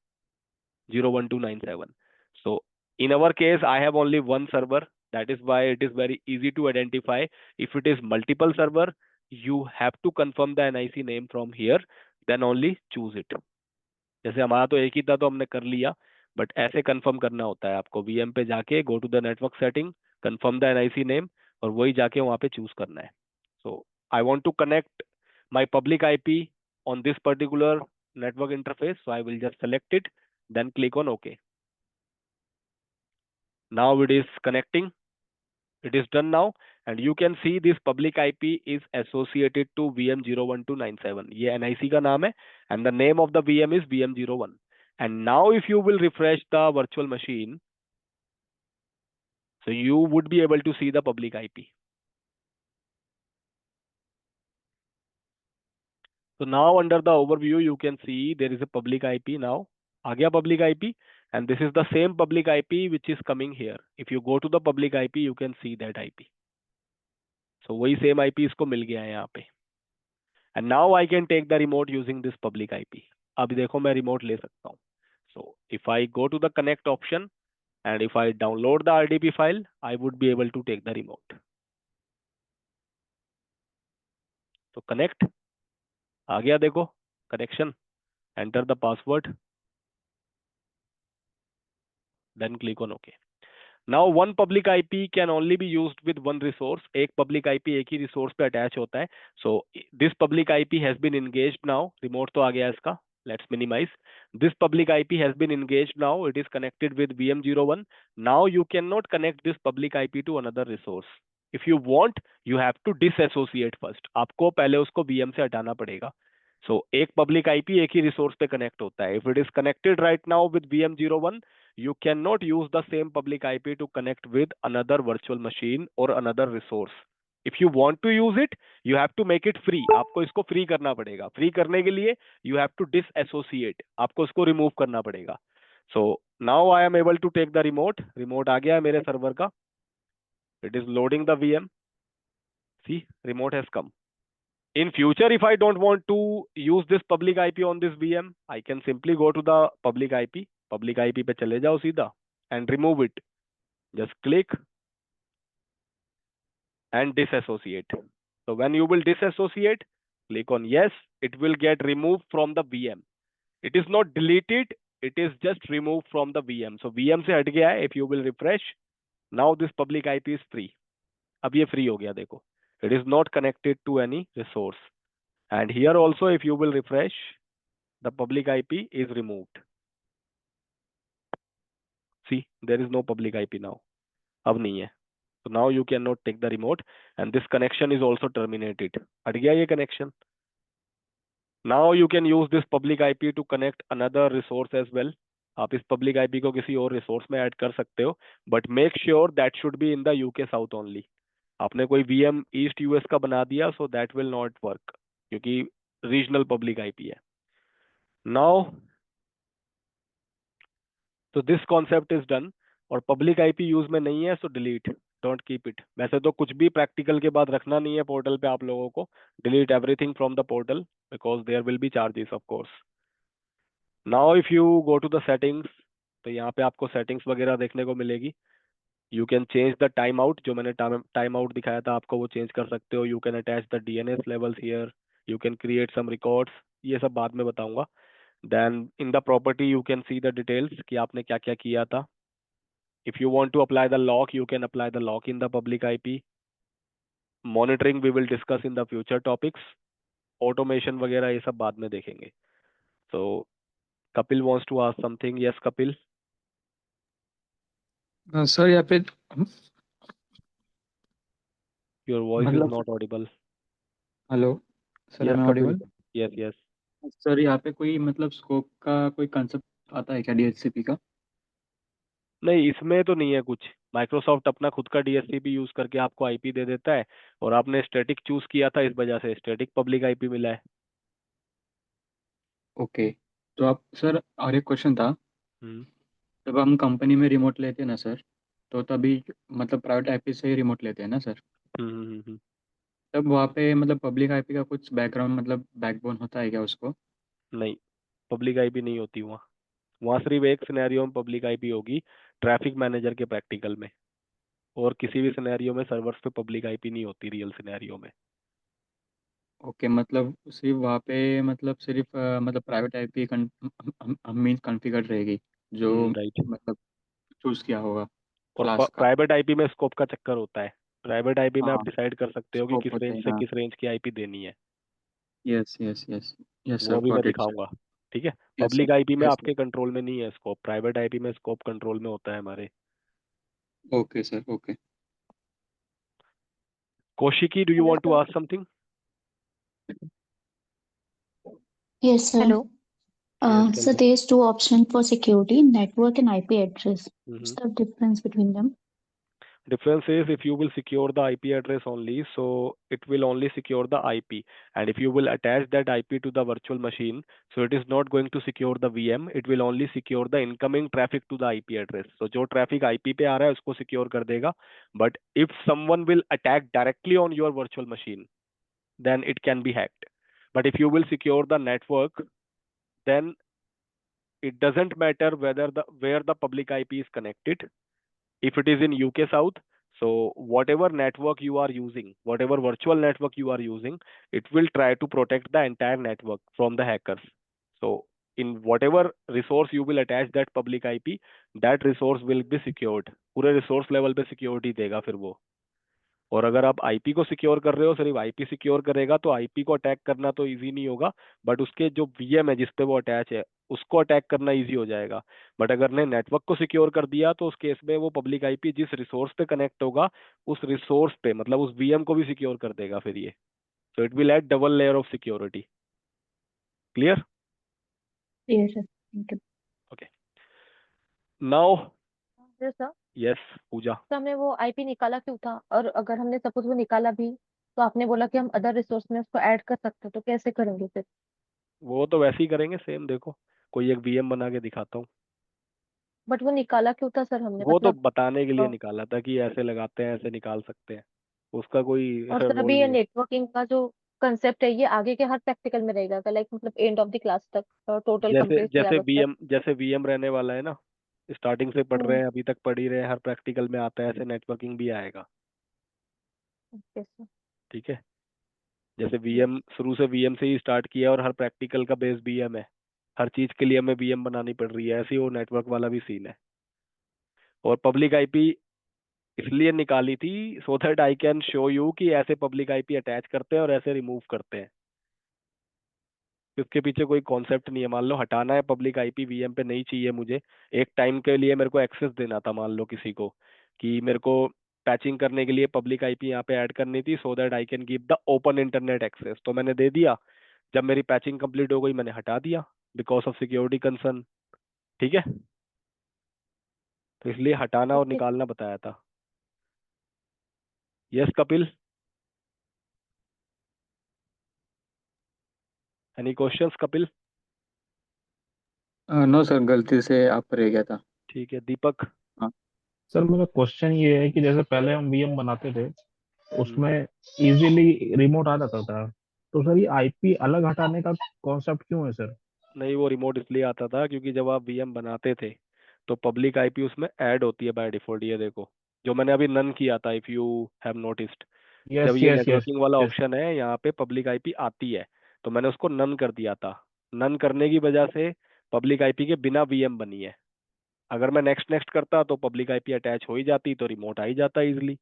Speaker 1: 01297. So in our case, I have only one server. That is why it is very easy to identify. If it is multiple server, you have to confirm the NIC name from here, then only choose it. जैसे हमारा तो एक ही था तो हमने कर लिया, but ऐसे कंफर्म करना होता है आपको. VM पे जाके go to the network setting, confirm the NIC name, और वही जाके वहाँ पे चूज करना है. So I want to connect my public IP on this particular network interface, so I will just select it, then click on OK. Now it is connecting. It is done now, and you can see this public IP is associated to VM01297. ये NIC का नाम है, and the name of the VM is VM01. And now if you will refresh the virtual machine, so you would be able to see the public IP. So now under the overview, you can see there is a public IP now. आ गया public IP, and this is the same public IP which is coming here. If you go to the public IP, you can see that IP. So वही same IP इसको मिल गया है यहाँ पे. And now I can take the remote using this public IP. अभी देखो मैं remote ले सकता हूँ. So if I go to the connect option and if I download the RDP file, I would be able to take the remote. So connect. आ गया देखो connection. Enter the password. Then click on OK. Now one public IP can only be used with one resource. एक public IP एक ही resource पे attach होता है. So this public IP has been engaged now. Remote तो आ गया इसका. Let's minimize. This public IP has been engaged now. It is connected with VM01. Now you cannot connect this public IP to another resource. If you want, you have to disassociate first. आपको पहले उसको VM से हटाना पड़ेगा. So एक public IP एक ही resource पे connect होता है. If it is connected right now with VM01, you cannot use the same public IP to connect with another virtual machine or another resource. If you want to use it, you have to make it free. आपको इसको free करना पड़ेगा. Free करने के लिए you have to disassociate. आपको इसको remove करना पड़ेगा. So now I am able to take the remote. Remote आ गया है मेरे server का. It is loading the VM. See, remote has come. In future, if I don't want to use this public IP on this VM, I can simply go to the public IP. Public IP पे चले जाओ सीधा and remove it. Just click and disassociate. So when you will disassociate, click on yes. It will get removed from the VM. It is not deleted. It is just removed from the VM. So VM से हट गया है. If you will refresh, now this public IP is free. अब ये free हो गया देखो. It is not connected to any resource. And here also, if you will refresh, the public IP is removed. See, there is no public IP now. अब नहीं है. So now you cannot take the remote, and this connection is also terminated. हट गया ये connection. Now you can use this public IP to connect another resource as well. आप इस public IP को किसी और रिसोर्स में ऐड कर सकते हो, but make sure that should be in the UK south only. आपने कोई वीएम ईस्ट यूएस का बना दिया, so that will not work, क्योंकि रीजनल पब्लिक आईपी है। नाउ तो दिस कॉन्सेप्ट इज डन, और पब्लिक आईपी यूज में नहीं है, so delete, don't keep it. वैसे तो कुछ भी प्रैक्टिकल के बाद रखना नहीं है पोर्टल पे आप लोगों को, delete everything from the portal because there will be charges of course. Now if you go to the settings, तो यहाँ पे आपको सेटिंग्स वगैरह देखने को मिलेगी। You can change the timeout, जो मैंने टाइम आउट दिखाया था आपको वो चेंज कर सकते हो। You can attach the DNS levels here, you can create some records, ये सब बाद में बताऊंगा। Then in the property you can see the details कि आपने क्या क्या किया था। If you want to apply the lock, you can apply the lock in the public IP. Monitoring we will discuss in the future topics. Automation वगैरह ये सब बाद में देखेंगे. So Kapil wants to ask something. Yes, Kapil.
Speaker 4: Sir यहाँ पे
Speaker 1: Your voice is
Speaker 4: मतलब
Speaker 1: not audible.
Speaker 4: Hello sir,
Speaker 1: Yes,
Speaker 4: am I
Speaker 1: Kapil.
Speaker 4: Audible?
Speaker 1: Yes, yes.
Speaker 4: Sir यहाँ पे कोई मतलब स्कोप का कोई कंसेप्ट आता है क्या डीएचसीपी का?
Speaker 1: नहीं, इसमें तो नहीं है कुछ। माइक्रोसॉफ्ट अपना खुद का डीएससीपी यूज करके आपको आईपी दे देता है, और आपने स्टैटिक चूज किया था, इस वजह से स्टैटिक पब्लिक आईपी मिला है।
Speaker 4: ओके। तो आप सर, और एक क्वेश्चन था।
Speaker 1: हम्म
Speaker 4: जब हम कंपनी में रिमोट लेते हैं ना सर, तो तभी मतलब प्राइवेट आईपी से ही रिमोट लेते हैं ना सर?
Speaker 1: हम्म हम्म हम्म, हम्म।
Speaker 4: तब वहाँ पे मतलब पब्लिक आईपी का कुछ बैकग्राउंड मतलब बैकबोन होता है क्या उसको?
Speaker 1: नहीं, पब्लिक आईपी नहीं होती वहाँ। वहाँ सिर्फ एक सिनेरियो में पब्लिक आईपी होगी, ट्रैफिक मैनेजर के प्रैक्टिकल में। और किसी भी सिनेरियो में सर्वर्स पे पब्लिक आईपी नहीं होती, रियल सिनेरियो में।
Speaker 4: ओके, मतलब सिर्फ वहाँ पे मतलब सिर्फ मतलब प्राइवेट आईपी मीन्स कॉन्फ़िगर रहेगी जो
Speaker 1: राइट।
Speaker 4: मतलब चूज़ किया होगा
Speaker 1: और
Speaker 4: क्लास का।
Speaker 1: प्राइवेट आईपी में स्कोप का चक्कर होता है। प्राइवेट आईपी में आप
Speaker 4: हाँ,
Speaker 1: डिसाइड कर सकते हो कि
Speaker 4: स्कोप
Speaker 1: किस
Speaker 4: होते
Speaker 1: रेंज
Speaker 4: हैं,
Speaker 1: से
Speaker 4: हाँ।
Speaker 1: किस रेंज की आईपी देनी है।
Speaker 4: Yes yes yes. यस
Speaker 1: वो
Speaker 4: सर,
Speaker 1: भी मैं
Speaker 4: गॉट इट सर।
Speaker 1: दिखाऊंगा। ठीक है।
Speaker 4: Yes sir.
Speaker 1: पब्लिक आईपी में
Speaker 4: यस सर।
Speaker 1: आपके कंट्रोल में नहीं है स्कोप, प्राइवेट आईपी में स्कोप कंट्रोल में होता है हमारे।
Speaker 4: Okay sir, okay.
Speaker 1: Kaushiki, do you
Speaker 2: hello
Speaker 1: want to
Speaker 2: sir.
Speaker 1: Ask something?
Speaker 5: Yes, sir.
Speaker 2: Hello.
Speaker 1: Yes, tell
Speaker 5: So
Speaker 1: me.
Speaker 5: there's two options for security, network and IP address. What's
Speaker 1: hmm
Speaker 5: the difference between them?
Speaker 1: Difference is if you will secure the IP address only, so it will only secure the IP. And if you will attach that IP to the virtual machine, so it is not going to secure the VM. It will only secure the incoming traffic to the IP address. So जो traffic IP पे आ रहा है उसको secure कर देगा. But if someone will attack directly on your virtual machine, then it can be hacked. But if you will secure the network, then it doesn't matter whether the where the public IP is connected. If it is in UK South, so whatever network you are using, whatever virtual network you are using, it will try to protect the entire network from the hackers. So in whatever resource you will attach that public IP, that resource will be secured. पूरे resource level पे security देगा फिर वो। और अगर आप IP को secure कर रहे हो, सिर्फ आईपी सिक्योर करेगा, तो आईपी को अटैक करना तो इजी नहीं होगा, बट उसके जो वीएम है जिस पे वो अटैच है उसको अटैक करना इजी हो जाएगा। बट अगर ने नेटवर्क को सिक्योर कर दिया, तो उस केस में वो पब्लिक आईपी जिस रिसोर्स पे कनेक्ट होगा, उस रिसोर्स पे मतलब उस वीएम को भी सिक्योर कर देगा फिर ये। So it will add double layer of security. Clear?
Speaker 5: Yes, sir. Thank you.
Speaker 1: Okay. Now
Speaker 2: hello sir.
Speaker 1: Yes Pooja.
Speaker 2: तो हमने वो आईपी निकाला क्यों था, और अगर हमने सपोज वो निकाला भी, तो आपने बोला कि हम अदर रिसोर्स में उसको ऐड कर सकते हैं, तो कैसे करेंगे फिर?
Speaker 1: वो तो वैसे ही करेंगे सेम, देखो कोई एक वीएम बना के दिखाता हूँ।
Speaker 2: बट वो निकाला क्यों था सर हमने,
Speaker 1: वो तो
Speaker 2: मतलब?
Speaker 1: बताने के लिए
Speaker 2: अ,
Speaker 1: निकाला था कि ऐसे लगाते हैं, ऐसे निकाल सकते हैं। उसका कोई
Speaker 2: और सर
Speaker 1: रोल
Speaker 2: अभी ये
Speaker 1: नहीं है।
Speaker 2: नेटवर्किंग का जो कंसेप्ट है, ये आगे के हर प्रैक्टिकल में रहेगा, लाइक मतलब एंड ऑफ द क्लास तक, टोटल
Speaker 1: जैसे
Speaker 2: कंप्लीट
Speaker 1: जैसे
Speaker 2: सिलेबस तक?
Speaker 1: वीएम रहने वाला है ना, स्टार्टिंग से पढ़ रहे
Speaker 2: हम्म।
Speaker 1: हैं, अभी तक पढ़ ही रहे हैं, हर प्रैक्टिकल में आता है, ऐसे नेटवर्किंग भी आएगा।
Speaker 2: Okay sir.
Speaker 1: ठीक है। जैसे वीएम शुरू से वीएम से ही स्टार्ट किया, और हर प्रैक्टिकल का बेस वीएम है, हर चीज के लिए हमें वीएम बनानी पड़ रही है, ऐसे ही वो नेटवर्क वाला भी सीन है। और पब्लिक आईपी इसलिए निकाली थी, so that I can show you कि ऐसे पब्लिक आईपी अटैच करते हैं और ऐसे रिमूव करते हैं। इसके पीछे कोई कॉन्सेप्ट नहीं है। मान लो हटाना है पब्लिक आईपी, वीएम पे नहीं चाहिए मुझे, एक टाइम के लिए मेरे को एक्सेस देना था, मान लो किसी को कि मेरे को पैचिंग करने के लिए पब्लिक आईपी यहाँ पे ऐड करनी थी, so that I can give the open internet access, तो मैंने दे दिया। जब मेरी पैचिंग कंप्लीट हो गई, मैंने हटा दिया बिकॉज ऑफ सिक्योरिटी कंसर्न। ठीक है, तो इसलिए हटाना और
Speaker 2: ओके।
Speaker 1: निकालना बताया था। Yes Kapil, any questions Kapil?
Speaker 4: No sir, गलती से आप रह गया था।
Speaker 1: ठीक है, दीपक?
Speaker 4: हाँ
Speaker 6: सर मेरा क्वेश्चन ये है कि जैसे पहले हम वीएम बनाते थे
Speaker 1: हम्म,
Speaker 6: उसमें इजीली रिमोट आ जाता था, तो सर ये आईपी अलग हटाने का कॉन्सेप्ट क्यों है सर?
Speaker 1: नहीं, वो रिमोट इसलिए आता था क्योंकि जब आप वीएम बनाते थे तो पब्लिक आईपी उसमें ऐड होती है बाय डिफॉल्ट। ये देखो, जो मैंने अभी नन किया था, इफ यू हैव नोटिस्ड, जब
Speaker 6: यस
Speaker 1: ये
Speaker 6: यस यस
Speaker 1: नेटवर्किंग वाला
Speaker 6: यस।
Speaker 1: ऑप्शन है यहाँ पे पब्लिक आईपी आती है, तो मैंने उसको नन कर दिया था। नन करने की वजह से पब्लिक आईपी के बिना वीएम बनी है। अगर मैं नेक्स्ट नेक्स्ट करता तो पब्लिक आईपी अटैच हो ही जाती, तो रिमोट आ ही जाता इजिली।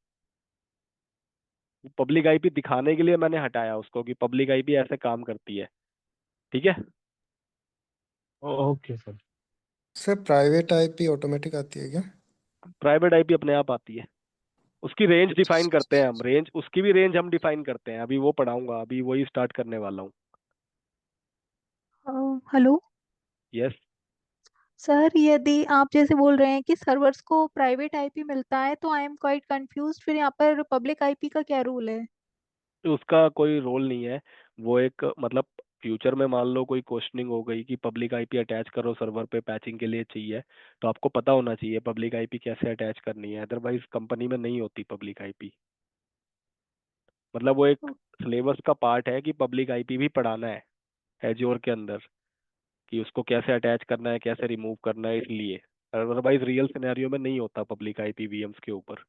Speaker 1: पब्लिक आईपी दिखाने के लिए मैंने हटाया उसको कि पब्लिक आईपी ऐसे काम करती है। ठीक है,
Speaker 6: okay sir.
Speaker 7: Sir private IP automatic आती है क्या?
Speaker 1: प्राइवेट आईपी अपने आप आती है। उसकी रेंज डिफाइन करते हैं हम, रेंज, उसकी भी रेंज हम डिफाइन करते हैं। अभी वो पढ़ाऊंगा, अभी वही स्टार्ट करने वाला हूँ।
Speaker 3: Hello
Speaker 1: yes.
Speaker 3: सर, यदि आप जैसे बोल रहे हैं कि सर्वर्स को प्राइवेट आईपी मिलता है, तो आई एम क्वाइट कंफ्यूज, फिर यहाँ पर पब्लिक आईपी का क्या रूल है?
Speaker 1: उसका कोई रोल नहीं है। वो एक मतलब फ्यूचर में मान लो कोई क्वेश्चनिंग हो गई कि पब्लिक आईपी अटैच करो सर्वर पे, पैचिंग के लिए चाहिए, तो आपको पता होना चाहिए पब्लिक आईपी कैसे अटैच करनी है। अदरवाइज कंपनी में नहीं होती पब्लिक आईपी। मतलब वो एक सिलेबस का पार्ट है कि पब्लिक आईपी भी पढ़ाना है एज्योर के अंदर, कि उसको कैसे अटैच करना है, कैसे रिमूव करना है, इसलिए। अदरवाइज रियल सिनेरियो में नहीं होता पब्लिक आईपी वीएम्स के ऊपर।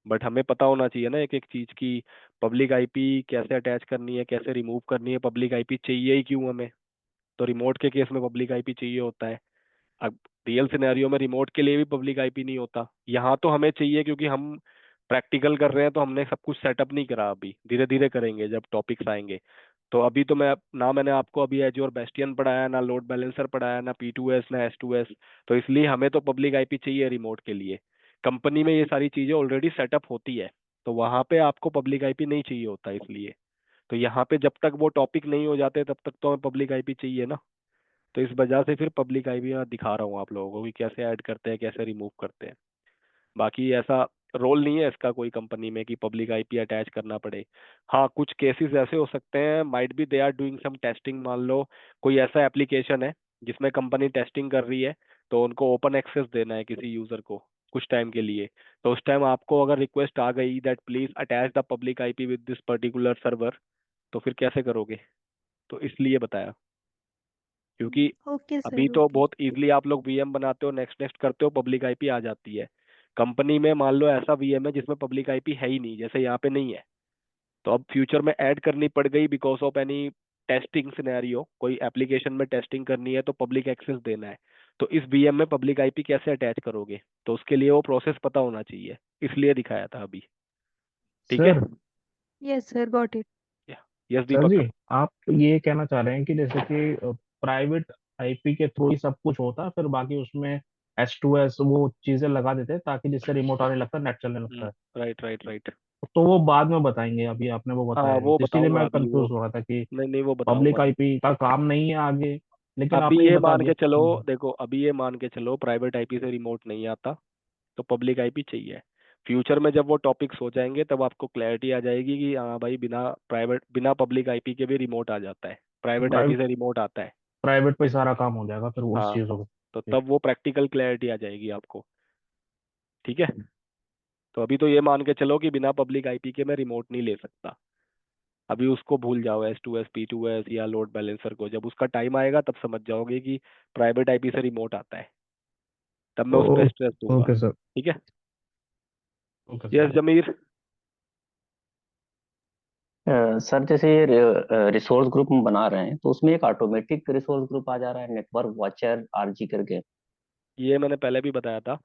Speaker 1: बट हमें पता होना चाहिए ना एक एक चीज की, पब्लिक आईपी कैसे अटैच करनी है, कैसे रिमूव करनी है, पब्लिक आईपी चाहिए ही क्यों हमें। तो रिमोट के केस में पब्लिक आईपी चाहिए होता है। अब रियल सिनेरियो में रिमोट के लिए भी पब्लिक आईपी नहीं होता। यहाँ तो हमें चाहिए क्योंकि हम प्रैक्टिकल कर रहे हैं, तो हमने सब कुछ सेटअप नहीं करा, अभी धीरे धीरे करेंगे जब टॉपिक्स आएंगे। तो अभी तो मैं ना, मैंने आपको अभी एज्योर बेस्टियन पढ़ाया, ना लोड बैलेंसर पढ़ाया, ना P2S, ना S2S। तो इसलिए हमें तो पब्लिक आईपी चाहिए रिमोट के लिए। कंपनी में ये सारी चीजें ऑलरेडी सेटअप होती है, तो वहां पे आपको पब्लिक आईपी नहीं चाहिए होता इसलिए। तो यहाँ पे जब तक वो टॉपिक नहीं हो जाते तब तक तो हमें पब्लिक आईपी चाहिए ना। तो इस वजह से फिर पब्लिक आईपी मैं दिखा रहा हूँ आप लोगों को कि कैसे ऐड करते हैं, कैसे रिमूव करते हैं। बाकी ऐसा रोल नहीं है इसका कोई कंपनी में कि पब्लिक आईपी अटैच करना पड़े। हाँ, कुछ केसेस ऐसे हो सकते हैं, might be they are doing some testing. मान लो कोई ऐसा एप्लीकेशन है जिसमें कंपनी टेस्टिंग कर रही है, तो उनको ओपन एक्सेस देना है किसी यूजर को कुछ टाइम के लिए। तो उस टाइम आपको अगर रिक्वेस्ट आ गई that please attach the public IP with this particular server, तो फिर कैसे करोगे? तो इसलिए बताया, क्योंकि
Speaker 3: ओके
Speaker 1: अभी
Speaker 3: सर,
Speaker 1: तो
Speaker 3: ओके।
Speaker 1: बहुत इजीली आप लोग वीएम बनाते हो, नेक्स्ट नेक्स्ट करते हो, पब्लिक आईपी आ जाती है। कंपनी में मान लो ऐसा वीएम है जिसमें पब्लिक आईपी है ही नहीं, जैसे यहाँ पे नहीं है, तो अब फ्यूचर में ऐड करनी पड़ गई because of any testing scenario, कोई एप्लीकेशन में टेस्टिंग करनी है तो पब्लिक एक्सेस देना है। तो इस वीएम में पब्लिक आईपी कैसे अटैच करोगे? तो उसके लिए वो प्रोसेस पता होना चाहिए, इसलिए दिखाया था अभी। ठीक है।
Speaker 6: Sir
Speaker 3: yes sir, got it.
Speaker 1: Yes
Speaker 6: sir
Speaker 1: Deepak.
Speaker 6: जी, आप ये कहना चाह रहे हैं कि जैसे कि प्राइवेट आईपी के थ्रू ही सब कुछ होता है, फिर बाकी उसमें S2S वो चीजें लगा देते हैं ताकि जिससे रिमोट आने लगता है, नेट चलने लगता है।
Speaker 1: Right right right.
Speaker 6: तो वो बाद में बताएंगे, अभी आपने वो
Speaker 1: हाँ
Speaker 6: बताया नहीं,
Speaker 1: वो
Speaker 6: तो इसीलिए
Speaker 1: बताऊंगा
Speaker 6: मैं
Speaker 1: अभी वो।
Speaker 6: कंफ्यूज हो रहा था कि
Speaker 1: नहीं नहीं, वो
Speaker 6: पब्लिक
Speaker 1: बताऊंगा।
Speaker 6: आईपी का काम नहीं है आगे, लेकिन
Speaker 1: अभी
Speaker 6: आपने ये
Speaker 1: ये
Speaker 6: बता
Speaker 1: मान
Speaker 6: दिया।
Speaker 1: के चलो, देखो अभी ये मान के चलो प्राइवेट आईपी से रिमोट नहीं आता, तो पब्लिक आईपी चाहिए। फ्यूचर में जब वो टॉपिक्स हो जाएंगे तब आपको क्लैरिटी आ जाएगी कि हाँ भाई, बिना पब्लिक आईपी के भी रिमोट आ जाता है, प्राइवेट आईपी से रिमोट आता है।
Speaker 6: प्राइवेट पे सारा काम हो जाएगा फिर उस
Speaker 1: हाँ,
Speaker 6: चीजों
Speaker 1: तो
Speaker 6: को।
Speaker 1: तब वो प्रैक्टिकल क्लैरिटी आ जाएगी आपको। ठीक है, तो अभी तो ये मान के चलो कि बिना पब्लिक आईपी के मैं रिमोट नहीं ले सकता। अभी उसको भूल जाओ, S2S P2S या लोड बैलेंसर को। जब उसका टाइम आएगा तब समझ जाओगे कि प्राइवेट आईपी से रिमोट आता है, तब मैं उस पर
Speaker 6: ओ,
Speaker 1: स्ट्रेस दूंगा।
Speaker 6: Okay sir.
Speaker 1: ठीक है।
Speaker 6: Okay sir.
Speaker 1: यस जमीर।
Speaker 8: सर जैसे रिसोर्स ग्रुप हम बना रहे हैं तो उसमें एक ऑटोमेटिक रिसोर्स ग्रुप आ जा रहा है, नेटवर्क वॉचर RG करके।
Speaker 1: ये मैंने पहले भी बताया था,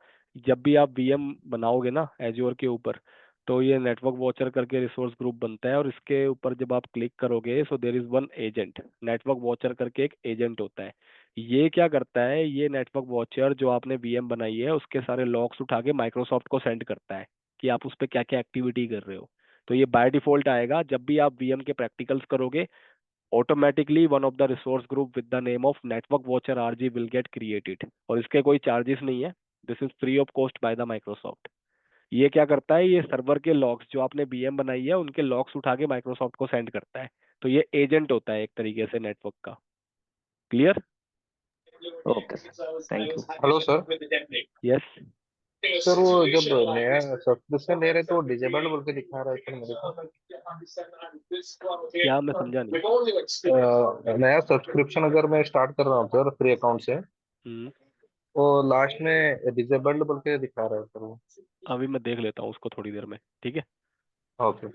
Speaker 1: जब भी आप वीएम बनाओगे ना एज्योर के ऊपर, तो ये नेटवर्क वॉचर करके रिसोर्स ग्रुप बनता है, और इसके ऊपर जब आप क्लिक करोगे so there is one agent, network watcher करके एक एजेंट होता है। ये क्या करता है, ये नेटवर्क वॉचर जो आपने वीएम बनाई है उसके सारे लॉग्स उठा के माइक्रोसॉफ्ट को सेंड करता है कि आप उस पर क्या क्या एक्टिविटी कर रहे हो। तो ये बाय डिफॉल्ट आएगा जब भी आप वीएम के प्रैक्टिकल्स करोगे, automatically one of the resource group with the name of network watcher RG will get created, और इसके कोई चार्जेस नहीं है, this is free of cost by the Microsoft. ये क्या करता है, ये सर्वर के लॉग्स जो आपने बीएम बनाई है उनके लॉग्स उठा के माइक्रोसॉफ्ट को सेंड करता है, तो ये एजेंट होता है एक तरीके से नेटवर्क का। Clear?
Speaker 8: Okay sir, thank you.
Speaker 6: Hello sir.
Speaker 1: Yes
Speaker 6: sir वो जब नया सब्सक्रिप्शन ले रहे तो डिजेबल्ड बोल के दिखा रहा है सर मेरे को।
Speaker 1: क्या, मैं समझा नहीं।
Speaker 6: नया सब्सक्रिप्शन अगर मैं स्टार्ट कर रहा हूँ सर फ्री अकाउंट से, वो लास्ट में डिजेबल्ड बोल के दिखा रहा है सर वो।
Speaker 1: अभी मैं देख लेता हूँ उसको थोड़ी देर में, ठीक है?
Speaker 6: Okay.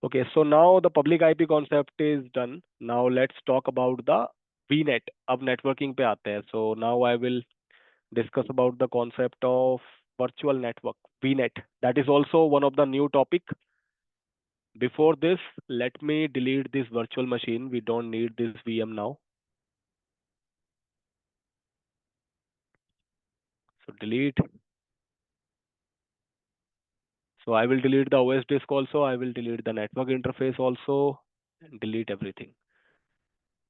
Speaker 1: Okay, so now the public IP concept is done. Now let's talk about the VNet. अब networking पे आते हैं. So now I will discuss about the concept of virtual network, VNet. That is also one of the new topic. Before this, let me delete this virtual machine. We don't need this VM now. So delete. So I will delete the OS disk also. I will delete the network interface also. And delete everything.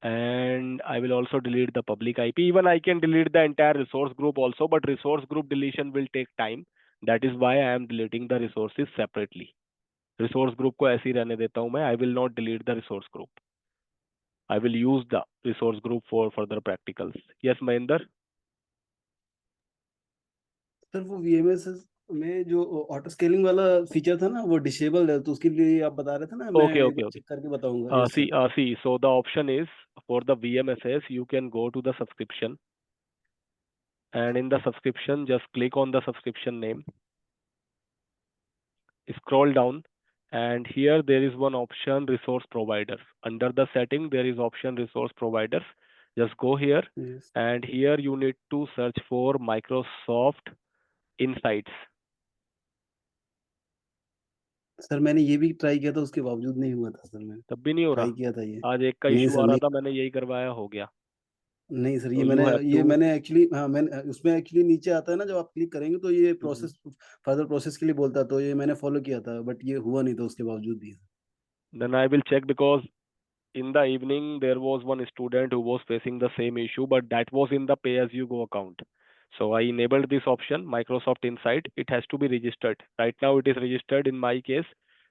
Speaker 1: And I will also delete the public IP. Even I can delete the entire resource group also, but resource group deletion will take time. That is why I am deleting the resources separately. Resource group को ऐसे ही रहने देता हूँ मैं. I will not delete the resource group. I will use the resource group for further practicals. Yes, Mahinder?
Speaker 9: Sir वो VMS में जो auto scaling वाला फीचर था ना वो डिसेबल है, तो उसके लिए आप बता रहे थे ना, मैं एक बार चेक करके बताऊंगा। Yes, sir.
Speaker 1: See, so the option is for the VMSS, you can go to the subscription, and in the subscription, just click on the subscription name, scroll down, and here there is one option, resource providers. Under the setting, there is option resource providers. Just go here,
Speaker 9: Yes.
Speaker 1: and here you need to search for Microsoft Insights.
Speaker 9: Sir मैंने ये भी try किया था, उसके बावजूद नहीं हुआ था सर। मैंने
Speaker 1: तब भी नहीं हो
Speaker 9: ट्राई
Speaker 1: रहा?
Speaker 9: किया था ये।
Speaker 1: आज एक का
Speaker 9: नहीं
Speaker 1: इशू
Speaker 9: सर,
Speaker 1: आ रहा
Speaker 9: नहीं
Speaker 1: था, मैंने यही करवाया, हो गया।
Speaker 9: नहीं sir,
Speaker 1: So you have to
Speaker 9: मैंने एक्चुअली, हाँ मैंने उसमें एक्चुअली नीचे आता है ना, जब आप क्लिक करेंगे तो ये प्रोसेस, फर्दर प्रोसेस के लिए बोलता है, तो ये मैंने फॉलो किया था, बट ये हुआ नहीं था उसके बावजूद भी।
Speaker 1: then I will check, because in the evening there was one student who was facing the same issue, but that was in the pay as you go account. So I enabled this option, Microsoft Insight. It has to be registered. Right now it is registered in my case.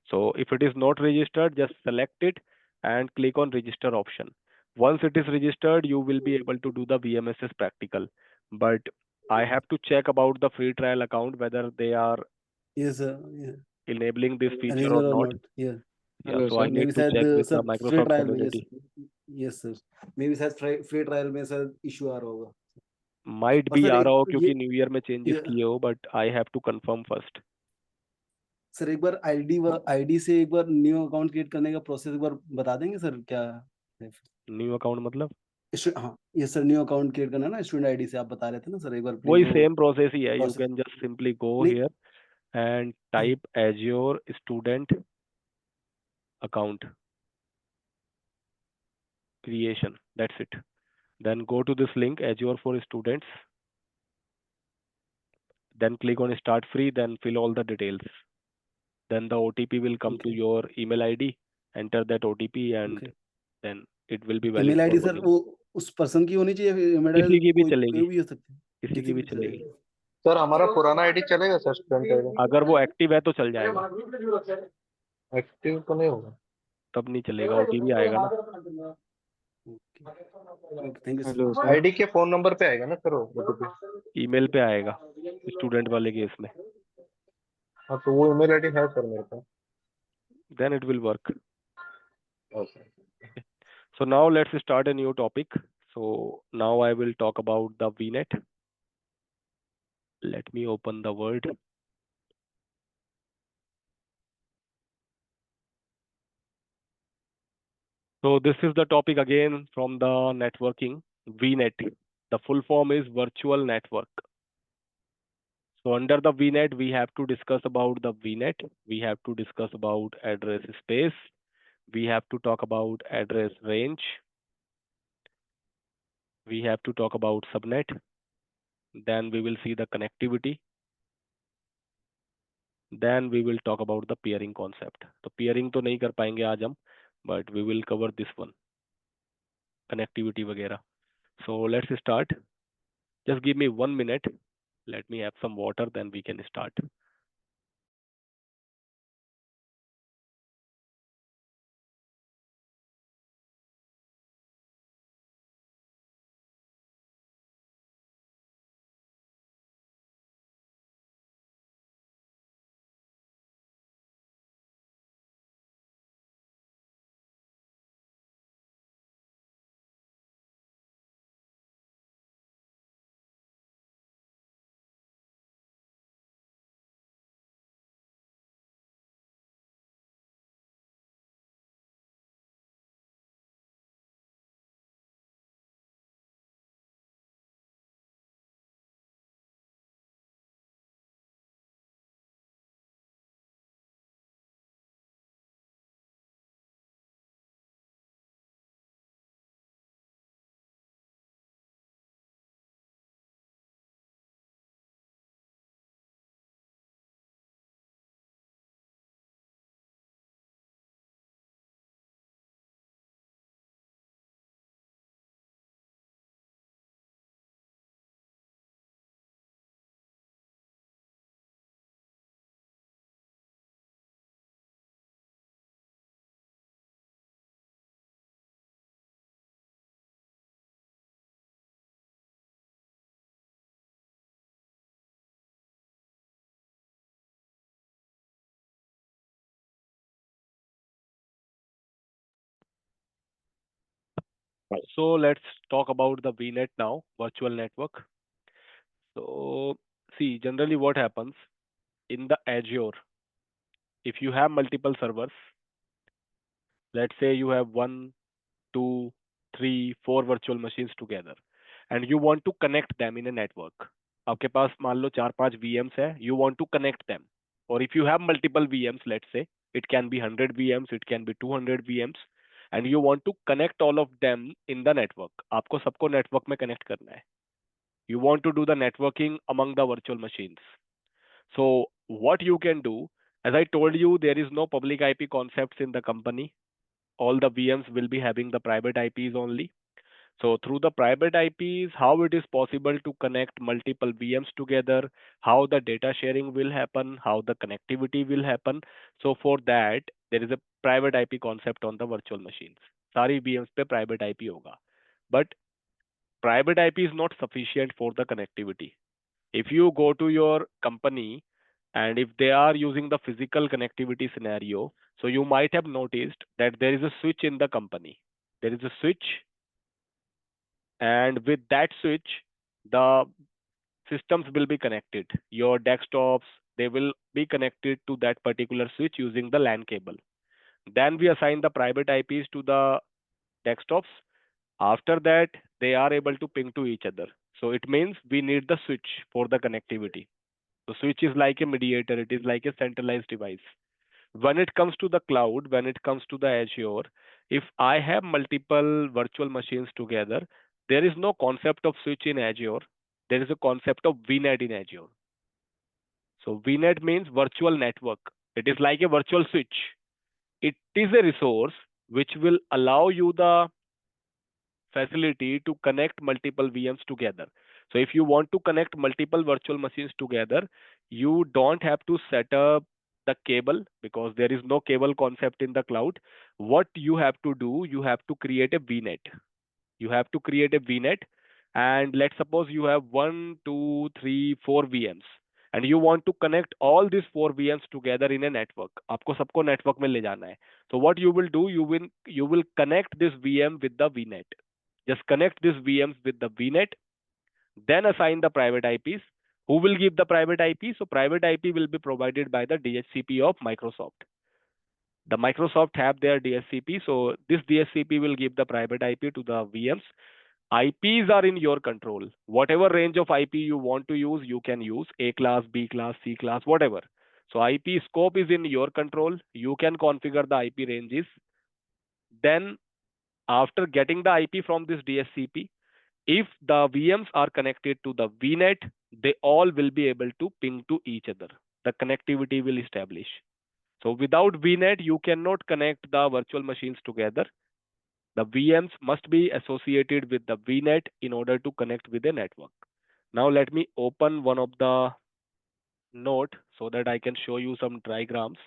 Speaker 1: So if it is not registered, just select it and click on register option. Once it is registered, you will be able to do the VMSS practical. But I have to check about the free trial account, whether they are
Speaker 9: Yes sir,
Speaker 1: enabling this feature or
Speaker 9: enable or
Speaker 1: not.
Speaker 9: not, yeah.
Speaker 1: Yeah,
Speaker 4: hello
Speaker 1: so I
Speaker 4: sir.
Speaker 1: need
Speaker 9: Maybe
Speaker 1: to check
Speaker 9: शायद
Speaker 1: with the
Speaker 9: sir free
Speaker 1: Microsoft
Speaker 9: trial में,
Speaker 1: community.
Speaker 9: Yes sir, may be शायद free trial में sir issue आ रहा होगा।
Speaker 1: Might
Speaker 9: और
Speaker 1: be
Speaker 9: sir
Speaker 1: आ
Speaker 9: एक
Speaker 1: रहा हो,
Speaker 9: ये,
Speaker 1: क्योंकि न्यू ईयर में चेंजेस
Speaker 9: ये
Speaker 1: किए हो, but I have to confirm first.
Speaker 9: Sir एक बार आईडी से एक बार न्यू अकाउंट क्रिएट करने का प्रोसेस एक बार बता देंगे सर, क्या है?
Speaker 1: न्यू अकाउंट मतलब?
Speaker 9: हाँ ये सर, न्यू अकाउंट क्रिएट करना है ना स्टूडेंट आईडी से, आप बता रहे थे ना सर, एक बार प्लीज
Speaker 1: वही
Speaker 9: वो
Speaker 1: सेम प्रोसेस ही है। You
Speaker 9: process.
Speaker 1: Can just simply go
Speaker 9: नहीं,
Speaker 1: here and type Azure student account creation. That's it. Then go to this link, Azure for students. Then click on start free, then fill all the details. Then the OTP will come to
Speaker 9: okay.
Speaker 1: your email ID. Enter that OTP and
Speaker 9: Okay.
Speaker 1: then it will be valid
Speaker 9: email
Speaker 1: for
Speaker 9: ID sir
Speaker 1: login.
Speaker 9: वो उस person की होनी चाहिए, email
Speaker 1: किसी की भी
Speaker 9: कोई
Speaker 1: चलेगी,
Speaker 9: भी हो सकती है,
Speaker 1: किसी की भी चलेगी।
Speaker 9: चलेगी।
Speaker 6: सर हमारा पुराना आईडी चलेगा सर, स्टूडेंट आईडी?
Speaker 1: अगर वो एक्टिव है तो चल जाएगा,
Speaker 6: एक्टिव तो नहीं होगा,
Speaker 1: तब नहीं चलेगा, OTP आएगा ना।
Speaker 9: Thank you
Speaker 4: hello
Speaker 9: sir.
Speaker 4: Sir.
Speaker 6: ID के फोन नंबर पे आएगा ना सर वो OTP?
Speaker 1: ईमेल पे आएगा स्टूडेंट वाले केस में।
Speaker 6: हाँ तो वो ईमेल आईडी है सर मेरे पास।
Speaker 1: Then it will work.
Speaker 6: Okay.
Speaker 1: So now let's start a new topic. So now I will talk about the VNet. Let me open the Word. So this is the topic again from the networking, VNet. The full form is virtual network. So under the VNet, we have to discuss about the VNet. We have to discuss about address space. We have to talk about address range. We have to talk about subnet. Then we will see the connectivity. Then we will talk about the peering concept. तो peering तो नहीं कर पाएंगे आज हम, but we will cover this one, connectivity वगैरह. So let's start. Just give me 1 minute. Let me have some water, then we can start. So let's talk about the Vnet now, virtual network. So see, generally what happens in the Azure, if you have multiple servers, let's say you have 1, 2, 3, 4 virtual machines together, and you want to connect them in a network. आपके पास मान लो 4-5 VMs है, you want to connect them. Or if you have multiple VMs, let's say it can be 100 VMs, it can be 200 VMs, and you want to connect all of them in the network. आपको सबको network में connect करना है. You want to do the networking among the virtual machines. So what you can do, as I told you, there is no public IP concepts in the company. All the VMs will be having the private IPs only. So through the private IPs, how it is possible to connect multiple VMs together, how the data sharing will happen, how the connectivity will happen. So for that, there is a private IP concept on the virtual machines. सारी VMs पे private IP होगा. But private IP is not sufficient for the connectivity. If you go to your company and if they are using the physical connectivity scenario, so you might have noticed that there is a switch in the company. There is a switch, and with that switch, the systems will be connected. Your desktops, they will be connected to that particular switch using the LAN cable. Then we assign the private IPs to the desktops. After that, they are able to ping to each other. So it means we need the switch for the connectivity. So switch is like a mediator, it is like a centralized device. When it comes to the cloud, when it comes to the Azure, if I have multiple virtual machines together, there is no concept of switch in Azure. There is a concept of Vnet in Azure. So Vnet means virtual network. It is like a virtual switch. It is a resource which will allow you the facility to connect multiple VMs together. So if you want to connect multiple virtual machines together, you don't have to set up the cable because there is no cable concept in the cloud. What you have to do, you have to create a VNet. You have to create a VNet, and let's suppose you have 1, 2, 3, 4 VMs, and you want to connect all these 4 VMs together in a network. आपको सबको network में ले जाना है. So what you will do, you will connect this VM with the VNet. Just connect these VMs with the VNet, then assign the private IPs. Who will give the private IP? So private IP will be provided by the DHCP of Microsoft. The Microsoft have their DHCP, so this DHCP will give the private IP to the VMs. IPs are in your control. Whatever range of IP you want to use, you can use A class, B class, C class, whatever. So IP scope is in your control. You can configure the IP ranges. Then after getting the IP from this DHCP, if the VMs are connected to the VNet, they all will be able to ping to each other. The connectivity will establish. So without VNet, you cannot connect the virtual machines together. The VMs must be associated with the Vnet in order to connect with the network. Now let me open one of the note so that I can show you some diagrams.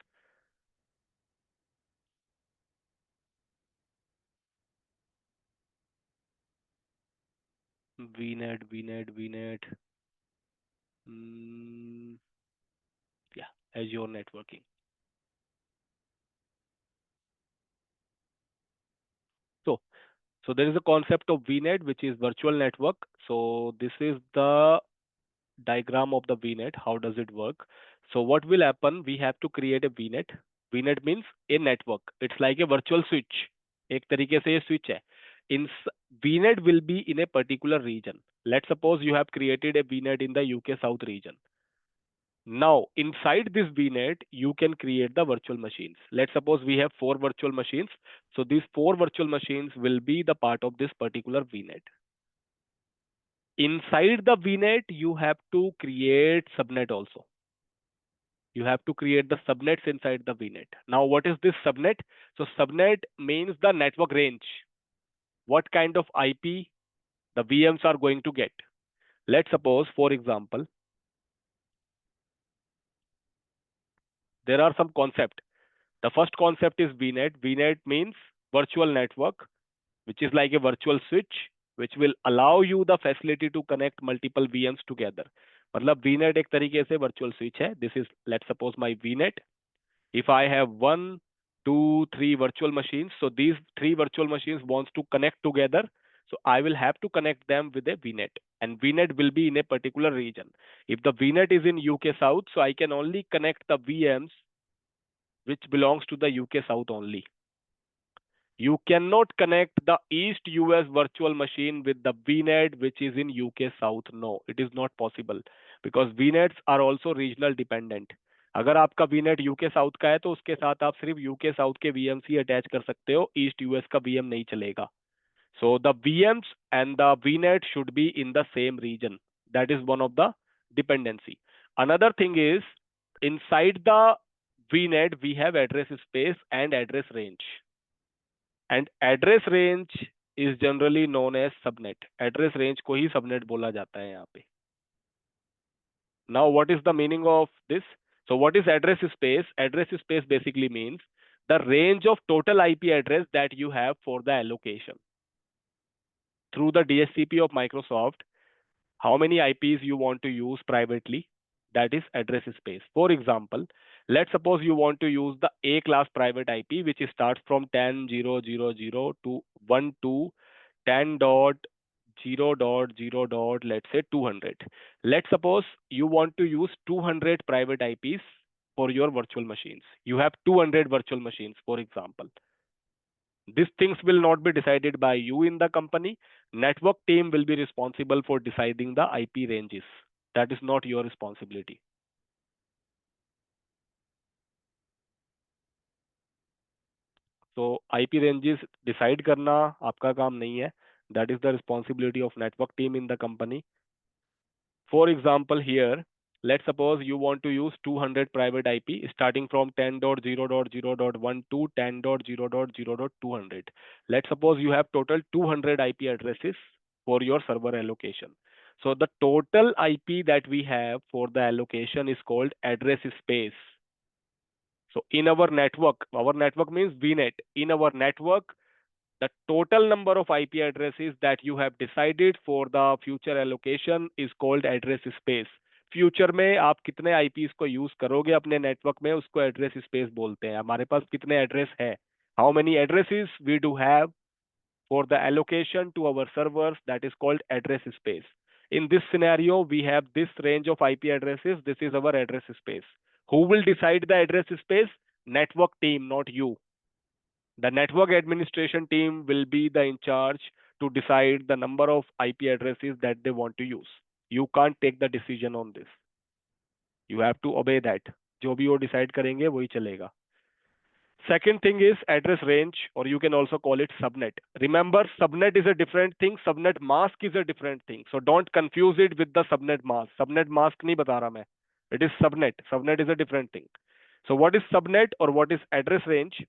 Speaker 1: Vnet. Yeah, Azure networking. So there is a concept of Vnet, which is virtual network. So this is the diagram of the Vnet. How does it work? So what will happen? We have to create a Vnet. Vnet means a network. It's like a virtual switch. एक तरीके से ये switch है. In Vnet will be in a particular region. Let's suppose you have created a Vnet in the UK South region. Now, inside this VNet, you can create the virtual machines. Let's suppose we have 4 virtual machines. So these 4 virtual machines will be the part of this particular VNet. Inside the VNet, you have to create subnet also. You have to create the subnets inside the VNet. Now, what is this subnet? So subnet means the network range. What kind of IP the VMs are going to get. Let's suppose, for example, there are some concepts. The first concept is VNet. VNet means virtual network, which is like a virtual switch, which will allow you the facility to connect multiple VMs together. मतलब VNet एक तरीके से virtual switch है. This is, let's suppose, my VNet. If I have 1, 2, 3 virtual machines, so these 3 virtual machines wants to connect together. So I will have to connect them with a VNet, and VNet will be in a particular region. If the VNet is in UK South, so I can only connect the VMs which belongs to the UK South only. You cannot connect the East US virtual machine with the VNet which is in UK South. No, it is not possible because VNets are also regional dependent. अगर आपका VNet UK South का है तो उसके साथ आप सिर्फ UK South के VMs ही अटैच कर सकते हो, East US का VM नहीं चलेगा. So the VMs and the VNet should be in the same region. That is one of the dependency. Another thing is inside the VNet we have address space and address range. And address range is generally known as subnet. Address range को ही subnet बोला जाता है यहाँ पे. Now what is the meaning of this? So what is address space? Address space basically means the range of total IP address that you have for the allocation. Through the DHCP of Microsoft, how many IPs you want to use privately? That is address space. For example, let's suppose you want to use the A class private IP, which starts from 10.0.0.0 to 12.10.0.0. Let's say 200. Let's suppose you want to use 200 private IPs for your virtual machines. You have 200 virtual machines, for example. These things will not be decided by you in the company. Network team will be responsible for deciding the IP ranges. That is not your responsibility. So IP ranges decide करना आपका काम नहीं है. That is the responsibility of network team in the company. For example, here, let's suppose you want to use 200 private IP starting from 10.0.0.1 to 10.0.0.200. Let's suppose you have total 200 IP addresses for your server allocation. So the total IP that we have for the allocation is called address space. So in our network means VNet. In our network, the total number of IP addresses that you have decided for the future allocation is called address space. Future में आप कितने IPs को use करोगे अपने network में, उसको address space बोलते हैं. हमारे पास कितने एड्रेस है, how many addresses we do have for the allocation to our servers, that is called address space. In this scenario, we have this range of IP addresses. This is our address space. Who will decide the address space? Network team, not you. The network administration team will be the in charge to decide the number of IP addresses that they want to use. You can't take the decision on this. You have to obey that. जो भी वो decide करेंगे वही चलेगा. Second thing is address range, or you can also call it subnet. Remember, subnet is a different thing. Subnet mask is a different thing. So don't confuse it with the subnet mask. Subnet mask नहीं बता रहा मैं. It is subnet. Subnet is a different thing. So what is subnet or what is address range?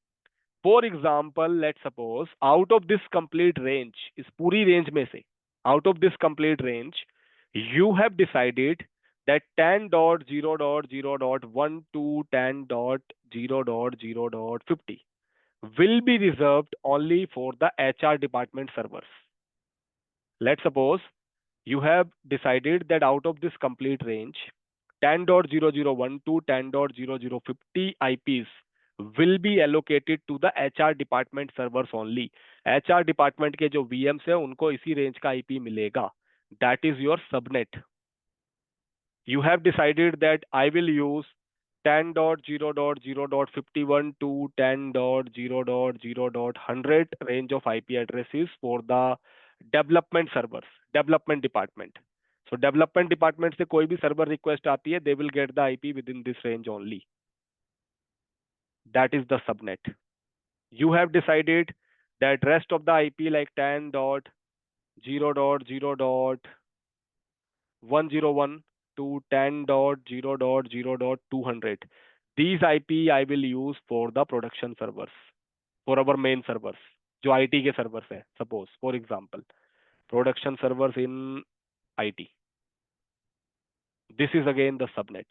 Speaker 1: For example, let's suppose out of this complete range, इस पूरी range में से, out of this complete range, you have decided that 10.0.0.1 to 10.0.0.50 will be reserved only for the HR department servers. Let's suppose you have decided that out of this complete range, 10.0.0.1 to 10.0.0.50 IPs will be allocated to the HR department servers only. HR department के जो VMs है उनको इसी range का IP मिलेगा. That is your subnet. You have decided that I will use 10.0.0.51 to 10.0.0.100 range of IP addresses for the development servers, development department. So development department से कोई भी server request आती है, they will get the IP within this range only. That is the subnet. You have decided that rest of the IP like 10.0.0.101 to 10.0.0.200. These IP I will use for the production servers, for our main servers, जो IT के servers है. Suppose, for example, production servers in IT. This is again the subnet,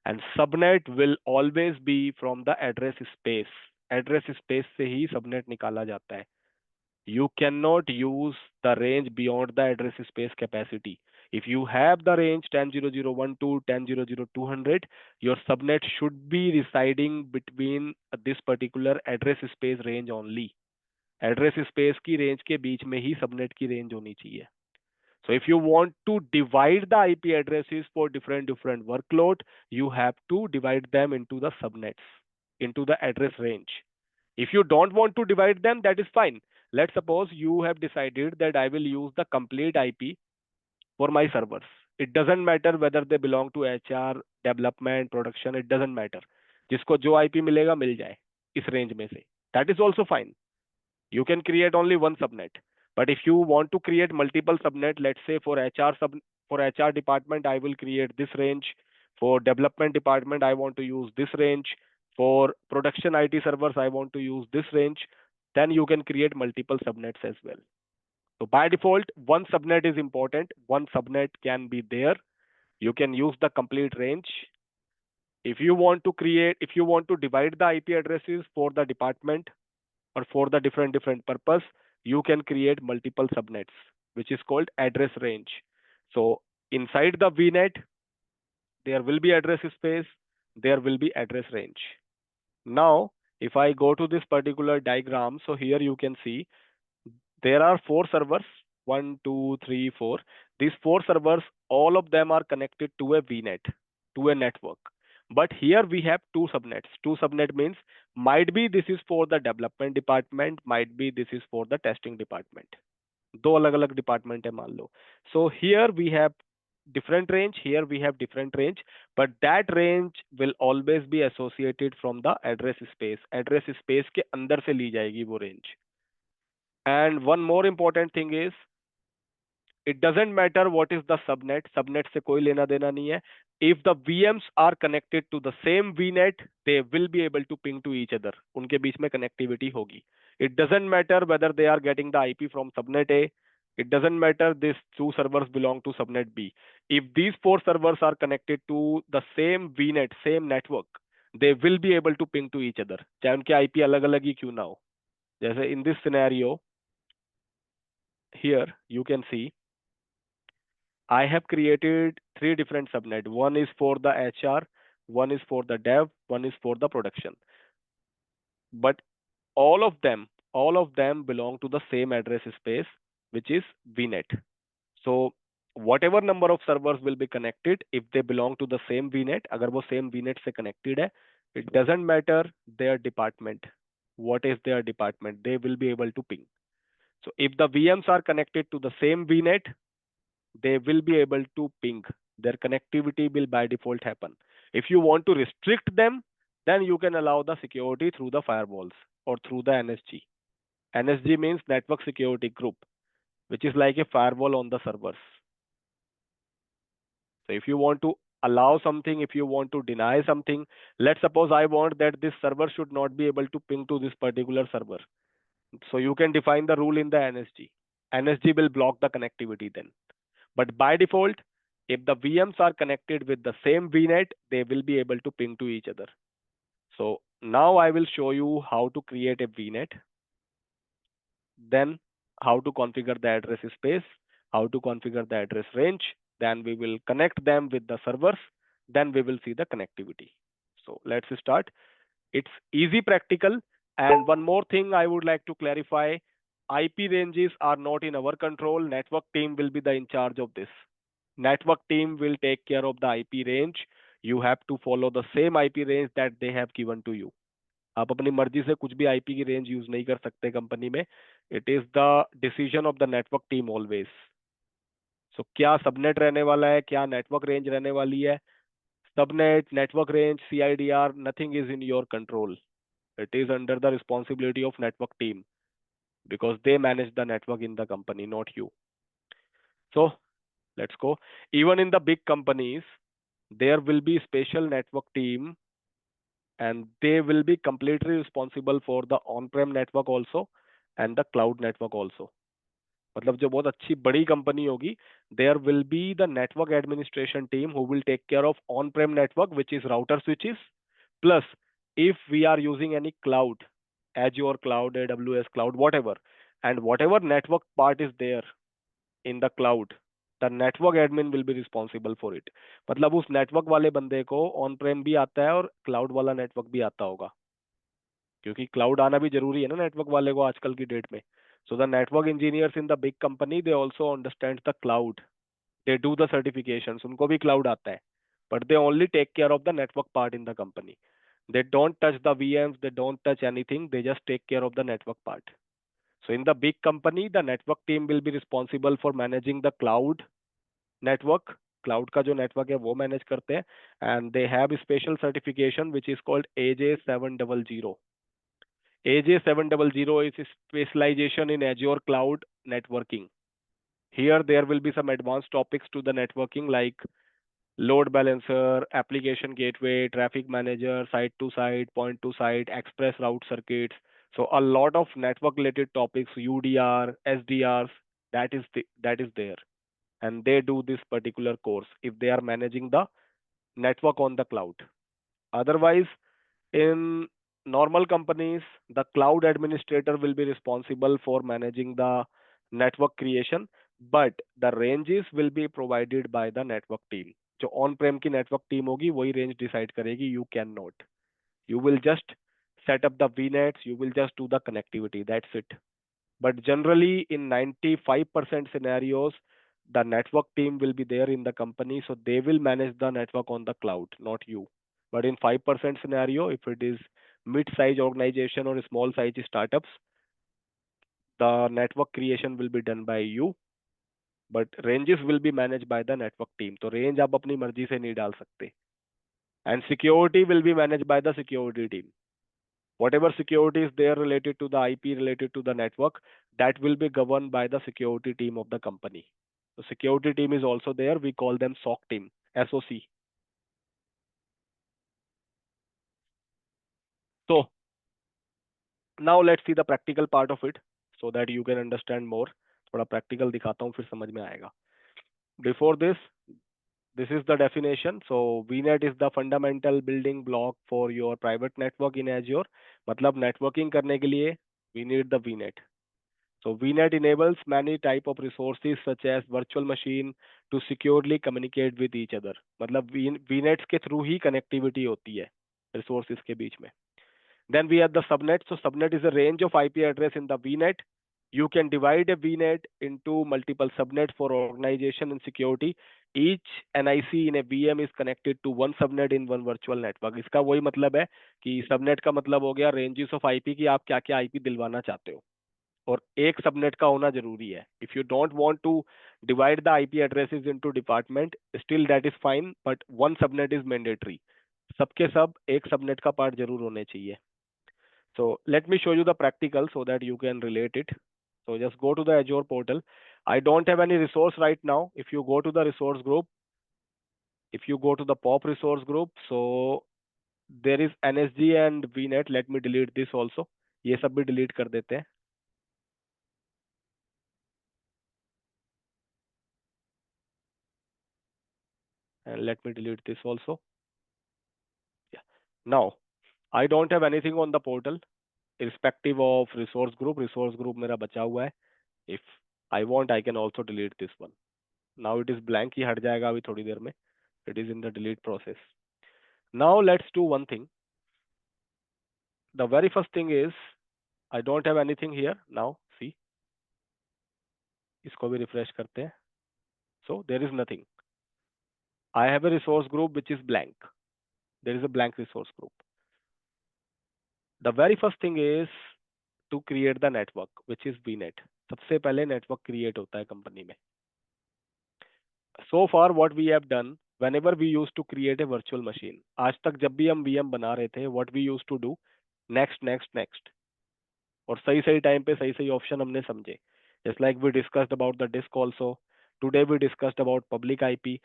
Speaker 1: and subnet will always be from the address space. Address space से ही subnet निकाला जाता है. You cannot use the range beyond the address space capacity. If you have the range 10.0.0.1 to 10.0.0.200, your subnet should be residing between this particular address space range only. Address space की range के बीच में ही subnet की range होनी चाहिए. So if you want to divide the IP addresses for different workload, you have to divide them into the subnets, into the address range. If you don't want to divide them, that is fine. Let's suppose you have decided that I will use the complete IP for my servers. It doesn't matter whether they belong to HR, development, production, it doesn't matter. जिसको जो IP मिलेगा मिल जाए इस range में से. That is also fine. You can create only one subnet. But if you want to create multiple subnet, let's say for HR department, I will create this range. For development department, I want to use this range. For production IT servers, I want to use this range. Then you can create multiple subnets as well. So by default, one subnet is important. One subnet can be there. You can use the complete range. If you want to divide the IP addresses for the department or for the different purpose, you can create multiple subnets, which is called address range. So inside the Vnet, there will be address space, there will be address range. Now, if I go to this particular diagram, so here you can see there are 4 servers, 1, 2, 3, 4. These 4 servers, all of them are connected to a Vnet, to a network. But here we have 2 subnets. 2 subnet means might be this is for the development department, might be this is for the testing department. दो अलग-अलग department है मान लो. So here we have different range, here we have different range, but that range will always be associated from the address space. Address space के अंदर से ली जाएगी वो range. And one more important thing is, it doesn't matter what is the subnet. Subnet से कोई लेना देना नहीं है. If the VMs are connected to the same VNet, they will be able to ping to each other. उनके बीच में connectivity होगी. It doesn't matter whether they are getting the IP from subnet A. It doesn't matter these 2 servers belong to subnet B. If these 4 servers are connected to the same VNet, same network, they will be able to ping to each other. चाहे उनके IP अलग-अलग ही क्यों ना हो. जैसे in this scenario, here you can see I have created 3 different subnet. One is for the HR, one is for the dev, one is for the production. But all of them belong to the same address space, which is Vnet. So whatever number of servers will be connected, if they belong to the same Vnet, अगर वो same Vnet से connected है, it doesn't matter their department. What is their department? They will be able to ping. So if the VMs are connected to the same Vnet, they will be able to ping. Their connectivity will by default happen. If you want to restrict them, then you can allow the security through the firewalls or through the NSG. NSG means Network Security Group, which is like a firewall on the servers. So if you want to allow something, if you want to deny something. Let's suppose I want that this server should not be able to ping to this particular server. So you can define the rule in the NSG. NSG will block the connectivity then. But by default, if the VMs are connected with the same VNet, they will be able to ping to each other. So now I will show you how to create a VNet, then how to configure the address space, how to configure the address range, then we will connect them with the servers, then we will see the connectivity. So let's start. It's easy, practical. And one more thing I would like to clarify, IP ranges are not in our control. Network team will be the in charge of this. Network team will take care of the IP range. You have to follow the same IP range that they have given to you. आप अपनी मर्जी से कुछ भी IP की range use नहीं कर सकते कंपनी में. It is the decision of the network team always. So क्या सबनेट रहने वाला है, क्या नेटवर्क रेंज रहने वाली है, subnet, network range, CIDR, nothing is in your control. It is under the responsibility of network team because they manage the network in the company, not you. So let's go. Even in the big companies, there will be special network team and they will be completely responsible for the on-prem network also and the cloud network also. मतलब जो बहुत अच्छी बड़ी company होगी, there will be the network administration team who will take care of on-prem network, which is router switches, plus if we are using any cloud, Azure cloud, AWS cloud, whatever, and whatever network part is there in the cloud, the network admin will be responsible for it. मतलब उस network वाले बंदे को on प्रेम भी आता है और cloud वाला नेटवर्क भी आता होगा, क्योंकि क्लाउड आना भी जरूरी है ना नेटवर्क वाले को आजकल की डेट में. So the network engineers in the big company they also understand the cloud, they do the certification, उनको भी क्लाउड आता है, but they only take care of the network part in the company. They don't touch the VMs, they don't touch anything, they just take care of the network part. So in the big company, the network team will be responsible for managing the cloud network. Cloud का जो network है वो manage करते हैं, and they have a special certification which is called AJ700. AJ700 is a specialization in Azure cloud networking. Here there will be some advanced topics to the networking like load balancer, application gateway, traffic manager, site to site, point to site, express route circuits. So a lot of network related topics, UDR, SDRs, that is there, and they do this particular course if they are managing the network on the cloud. Otherwise, in normal companies, the cloud administrator will be responsible for managing the network creation, but the ranges will be provided by the network team. जो on प्रेम की network team होगी वही range decide करेगी. You can not, you will just set up the VNets, you will just do the connectivity, that's it. But generally in 95% scenarios, the network team will be there in the company, so they will manage the network on the cloud, not you. But in 5% scenario, if it is mid-size organization or small size startups, the network creation will be done by you, but ranges will be managed by the network team. तो range आप अपनी मर्जी से नहीं डाल सकते. And security will be managed by the security team. Whatever security is there related to the IP, related to the network, that will be governed by the security team of the company. The security team is also there. We call them SOC team, SOC. So now let's see the practical part of it so that you can understand more. थोड़ा practical दिखाता हूँ फिर समझ में आएगा. Before this is the definition. So VNet is the fundamental building block for your private network in Azure. मतलब networking करने के लिए we need the VNet. So VNet enables many type of resources such as virtual machine to securely communicate with each other. मतलब VNets के through ही connectivity होती है resources के बीच में. Then we have the subnet. So subnet is a range of IP address in the VNet. You can divide a VNet into multiple subnets for organization and security. Each NIC in a VM is connected to one subnet in one virtual network. इसका वही मतलब है कि subnet का मतलब हो गया ranges of IP की आप क्या क्या आईपी दिलवाना चाहते हो, और एक सबनेट का होना जरूरी है. If you don't want to divide the IP addresses into department, still that is fine, but one subnet is mandatory. सबके सब एक सबनेट का पार्ट जरूर होने चाहिए. So let me show you the practical so that you can relate it. So just go to the Azure portal. I don't have any resource right now. If you go to the resource group, if you go to the POP resource group, so there is NSG and Vnet. Let me delete this also. ये सब भी delete कर देते हैं. And let me delete this also. Yeah. Now, I don't have anything on the portal, irrespective of resource group. Resource group मेरा बचा हुआ है. If I want, I can also delete this one. Now it is blank. ये हट जाएगा अभी थोड़ी देर में. It is in the delete process. Now let's do one thing. The very first thing is, I don't have anything here. Now see, इसको भी refresh करते हैं. So there is nothing. I have a resource group which is blank. There is a blank resource group. The very first thing is to create the network, which is Vnet. सबसे पहले network create होता है company में. So far what we have done, whenever we used to create a virtual machine, आज तक जब भी हम VM बना रहे थे, what we used to do, next, और सही सही टाइम पे सही सही ऑप्शन हमने समझे. Just like we discussed about the disk also. Today we discussed about public IP.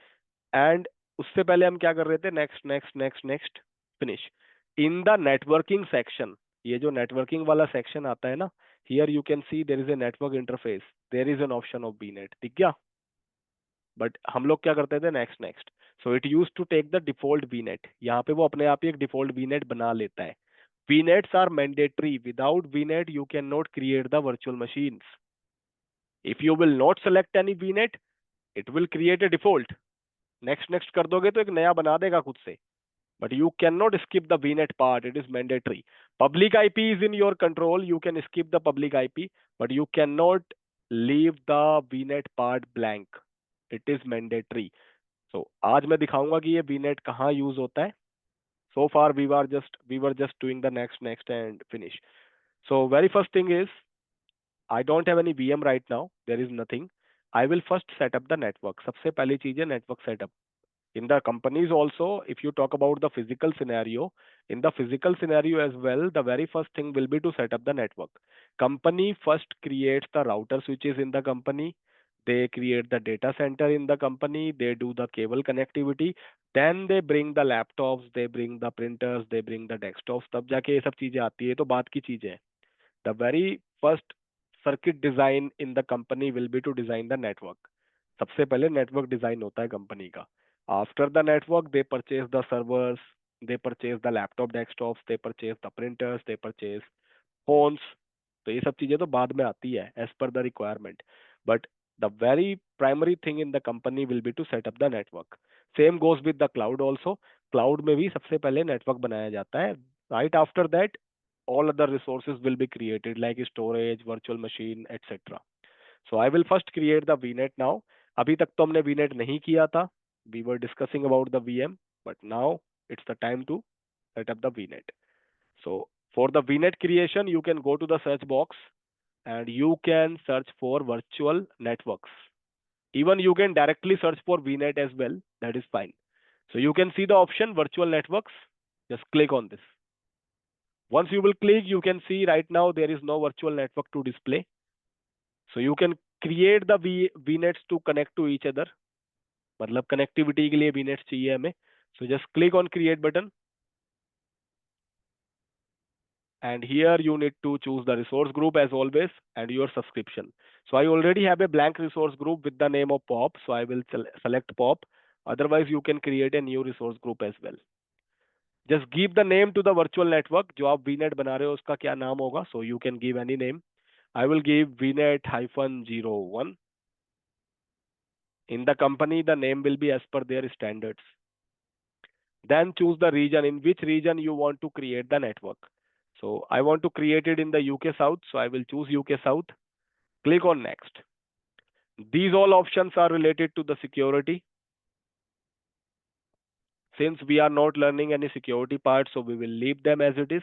Speaker 1: And उससे पहले हम क्या कर रहे थे, next, finish. In the networking section, ये जो networking वाला section आता है ना, here you can see there is a network interface. There is an option of Vnet. दिख गया? But हम लोग क्या करते थे, next. So it used to take the default Vnet. यहाँ पे वो अपने आप ही एक default Vnet बना लेता है. Vnets are mandatory. Without Vnet, you cannot create the virtual machines. If you will not select any Vnet, it will create a default. Next कर दोगे तो एक नया बना देगा खुद से. But you cannot skip the Vnet part. It is mandatory. Public IP is in your control. You can skip the public IP, but you cannot leave the Vnet part blank. It is mandatory. So आज मैं दिखाऊंगा कि ये Vnet कहाँ use होता है. So far we were just doing the next and finish. So very first thing is, I don't have any VM right now. There is nothing. I will first set up the network. सबसे पहली चीज है network setup. In the companies also, if you talk about the physical scenario, in the physical scenario as well, the very first thing will be to set up the network. Company first creates the router switches in the company. They create the data center in the company. They do the cable connectivity. Then they bring the laptops, they bring the printers, they bring the desktops. तब जाके ये सब चीजें आती है, तो बात की चीजें हैं. The very first circuit design in the company will be to design the network. सबसे पहले network design होता है company का. After the network, they purchase the servers, they purchase the laptop desktops, they purchase the printers, they purchase phones. तो ये सब चीजें तो बाद में आती है as per the requirement. But the very primary thing in the company will be to set up the network. Same goes with the cloud also. Cloud में भी सबसे पहले network बनाया जाता है. Right after that, all other resources will be created like storage, virtual machine, etc. So I will first create the Vnet now. अभी तक तो हमने Vnet नहीं किया था. We were discussing about the VM, but now it's the time to set up the Vnet. So for the Vnet creation, you can go to the search box and you can search for virtual networks. Even you can directly search for Vnet as well. That is fine. So you can see the option virtual networks. Just click on this. Once you will click, you can see right now there is no virtual network to display. So you can create the Vnets to connect to each other. मतलब connectivity के लिए Vnets चाहिए हमें. So just click on create button. And here you need to choose the resource group as always and your subscription. So I already have a blank resource group with the name of POP. So I will select POP. Otherwise you can create a new resource group as well. Just give the name to the virtual network. जो आप Vnet बना रहे हो उसका क्या नाम होगा? So you can give any name. I will give Vnet-01. In the company, the name will be as per their standards. Then choose the region. In which region you want to create the network. So I want to create it in the UK South. So I will choose UK South. Click on next. These all options are related to the security. Since we are not learning any security part, so we will leave them as it is.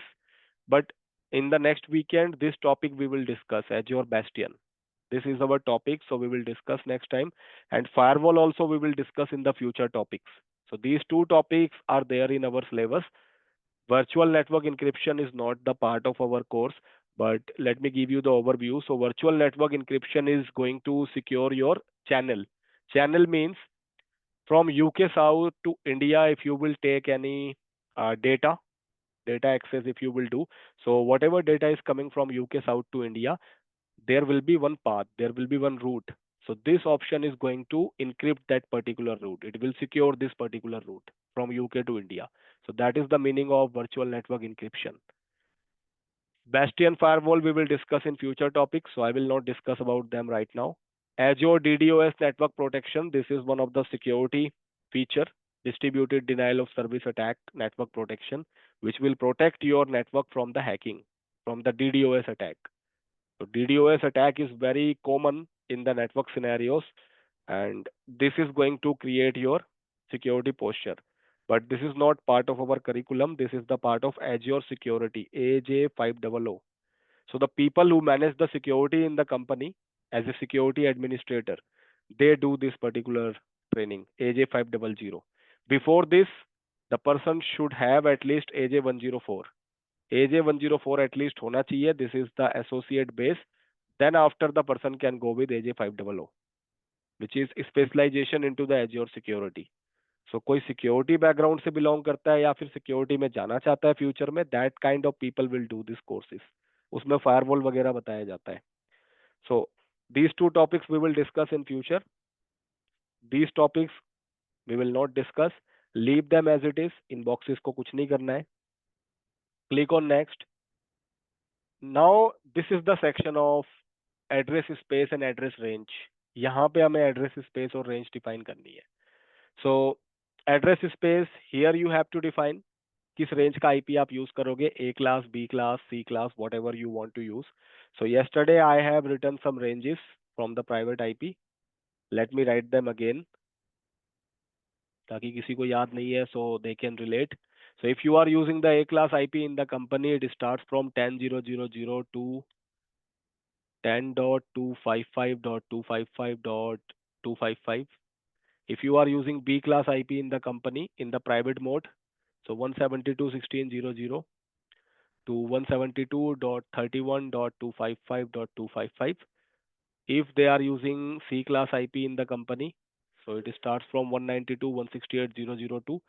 Speaker 1: But in the next weekend, this topic we will discuss, Azure Bastion. This is our topic, so we will discuss next time. And firewall also we will discuss in the future topics. So these two topics are there in our syllabus. Virtual network encryption is not the part of our course, but let me give you the overview. So virtual network encryption is going to secure your channel. Channel means From UK South to India, if you will take any data access, if you will do, so whatever data is coming from UK South to India, there will be one path, there will be one route. So this option is going to encrypt that particular route. It will secure this particular route from UK to India. So that is the meaning of virtual network encryption. Bastion firewall we will discuss in future topics, so I will not discuss about them right now. Azure DDoS network protection, this is one of the security feature, distributed denial of service attack network protection, which will protect your network from the hacking, from the DDoS attack. So DDoS attack is very common in the network scenarios, and this is going to create your security posture. But this is not part of our curriculum. This is the part of Azure security, AJ500. So the people who manage the security in the company as a security administrator, they do this particular training, AJ500. Before this, the person should have at least AJ104. AJ104 at least होना चाहिए. This is the associate base. Then after the person can go with AJ500, which is specialization into the Azure security. So कोई security background से belong करता है या फिर security में जाना चाहता है future में, that kind of people will do this courses. उसमें firewall वगैरह बताया जाता है. So these two topics we will discuss in future. These topics we will not discuss. Leave them as it is. In boxes को कुछ नहीं करना है. Click on next. Now this is the section of address space and address range. यहाँ पे हमें address space और range define करनी है. So address space, here you have to define किस range का IP आप use करोगे, A class, B class, C class, whatever you want to use. So yesterday I have written some ranges from the private IP. Let me write them again ताकि किसी को याद नहीं है, so they can relate. So if you are using the A class IP in the company, it starts from 10.0.0.0 to 10.255.255.255. If you are using B class IP in the company in the private mode, so 172.16.0.0 to 172.31.255.255. If they are using C class IP in the company, so it starts from 192.168.0.0 to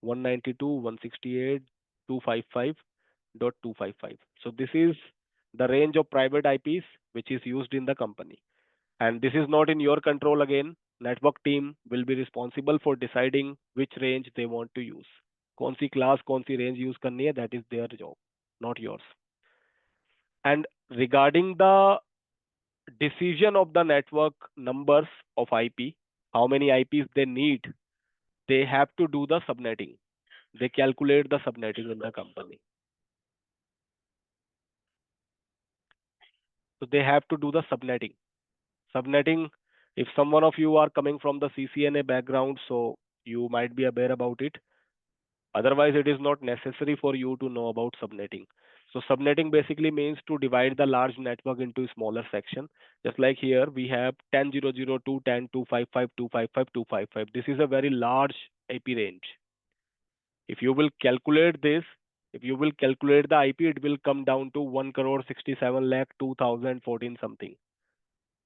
Speaker 1: 192.168.255.255. So this is the range of private IPs which is used in the company. And this is not in your control again. Network team will be responsible for deciding which range they want to use. कौन सी class, कौन सी range use करनी है, that is their job, not yours. And regarding the decision of the network numbers of IP, how many IPs they need, they have to do the subnetting. They calculate the subnetting in the company. So they have to do the subnetting. Subnetting, if someone of you are coming from the CCNA background, so you might be aware about it. Otherwise, it is not necessary for you to know about subnetting. So subnetting basically means to divide the large network into smaller section. Just like here, we have 10.0.0.2, 10.255, 255, 255. This is a very large IP range. If you will calculate this, if you will calculate the IP, it will come down to 1,67,02,014 something.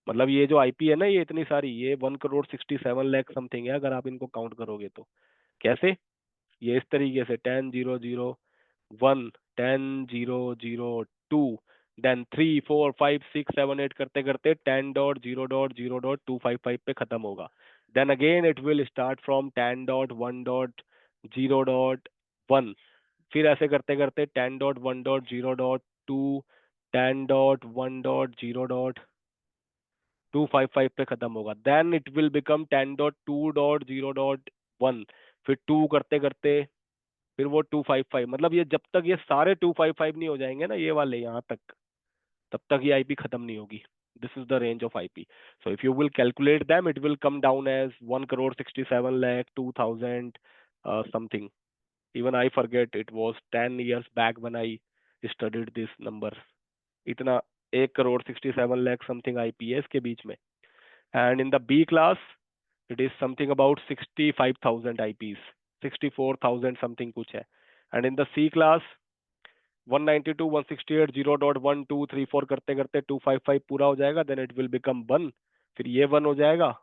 Speaker 1: मतलब ये जो IP है ना, ये इतनी सारी, ये 1,67,00,000 something है अगर आप इनको काउंट करोगे तो. कैसे? ये इस तरीके से 10.0.0.1, 10.0.0.2, देन 3, 4, 5, 6, 7, 8 करते करते 10.0.0.255 पे खत्म होगा. Then again it will start from 10.1.0.1, फिर ऐसे करते करते 10.1.0.2, 10.1.0.255 पे खत्म होगा. देन इट विल बिकम 10.2.0.1, फिर 2 करते करते फिर वो 255. मतलब ये जब तक ये सारे 255 नहीं हो जाएंगे ना, ये वाले यहाँ तक, तब तक ये IP खत्म नहीं होगी. This is the range of IP. So if you will calculate them, it will come down as 1,67,02,000 something. Even I forget, it was 10 years back when I studied this number. इतना 1,67,00,000 something IP है इसके बीच में. And in the B class, it is something about 65,000 IPs, 64,000 something कुछ है. And in the C class, 192.168.0.1, 2, 3, 4 करते करते 255 पूरा हो जाएगा. Then it will become 1. फिर ये 1 हो जाएगा,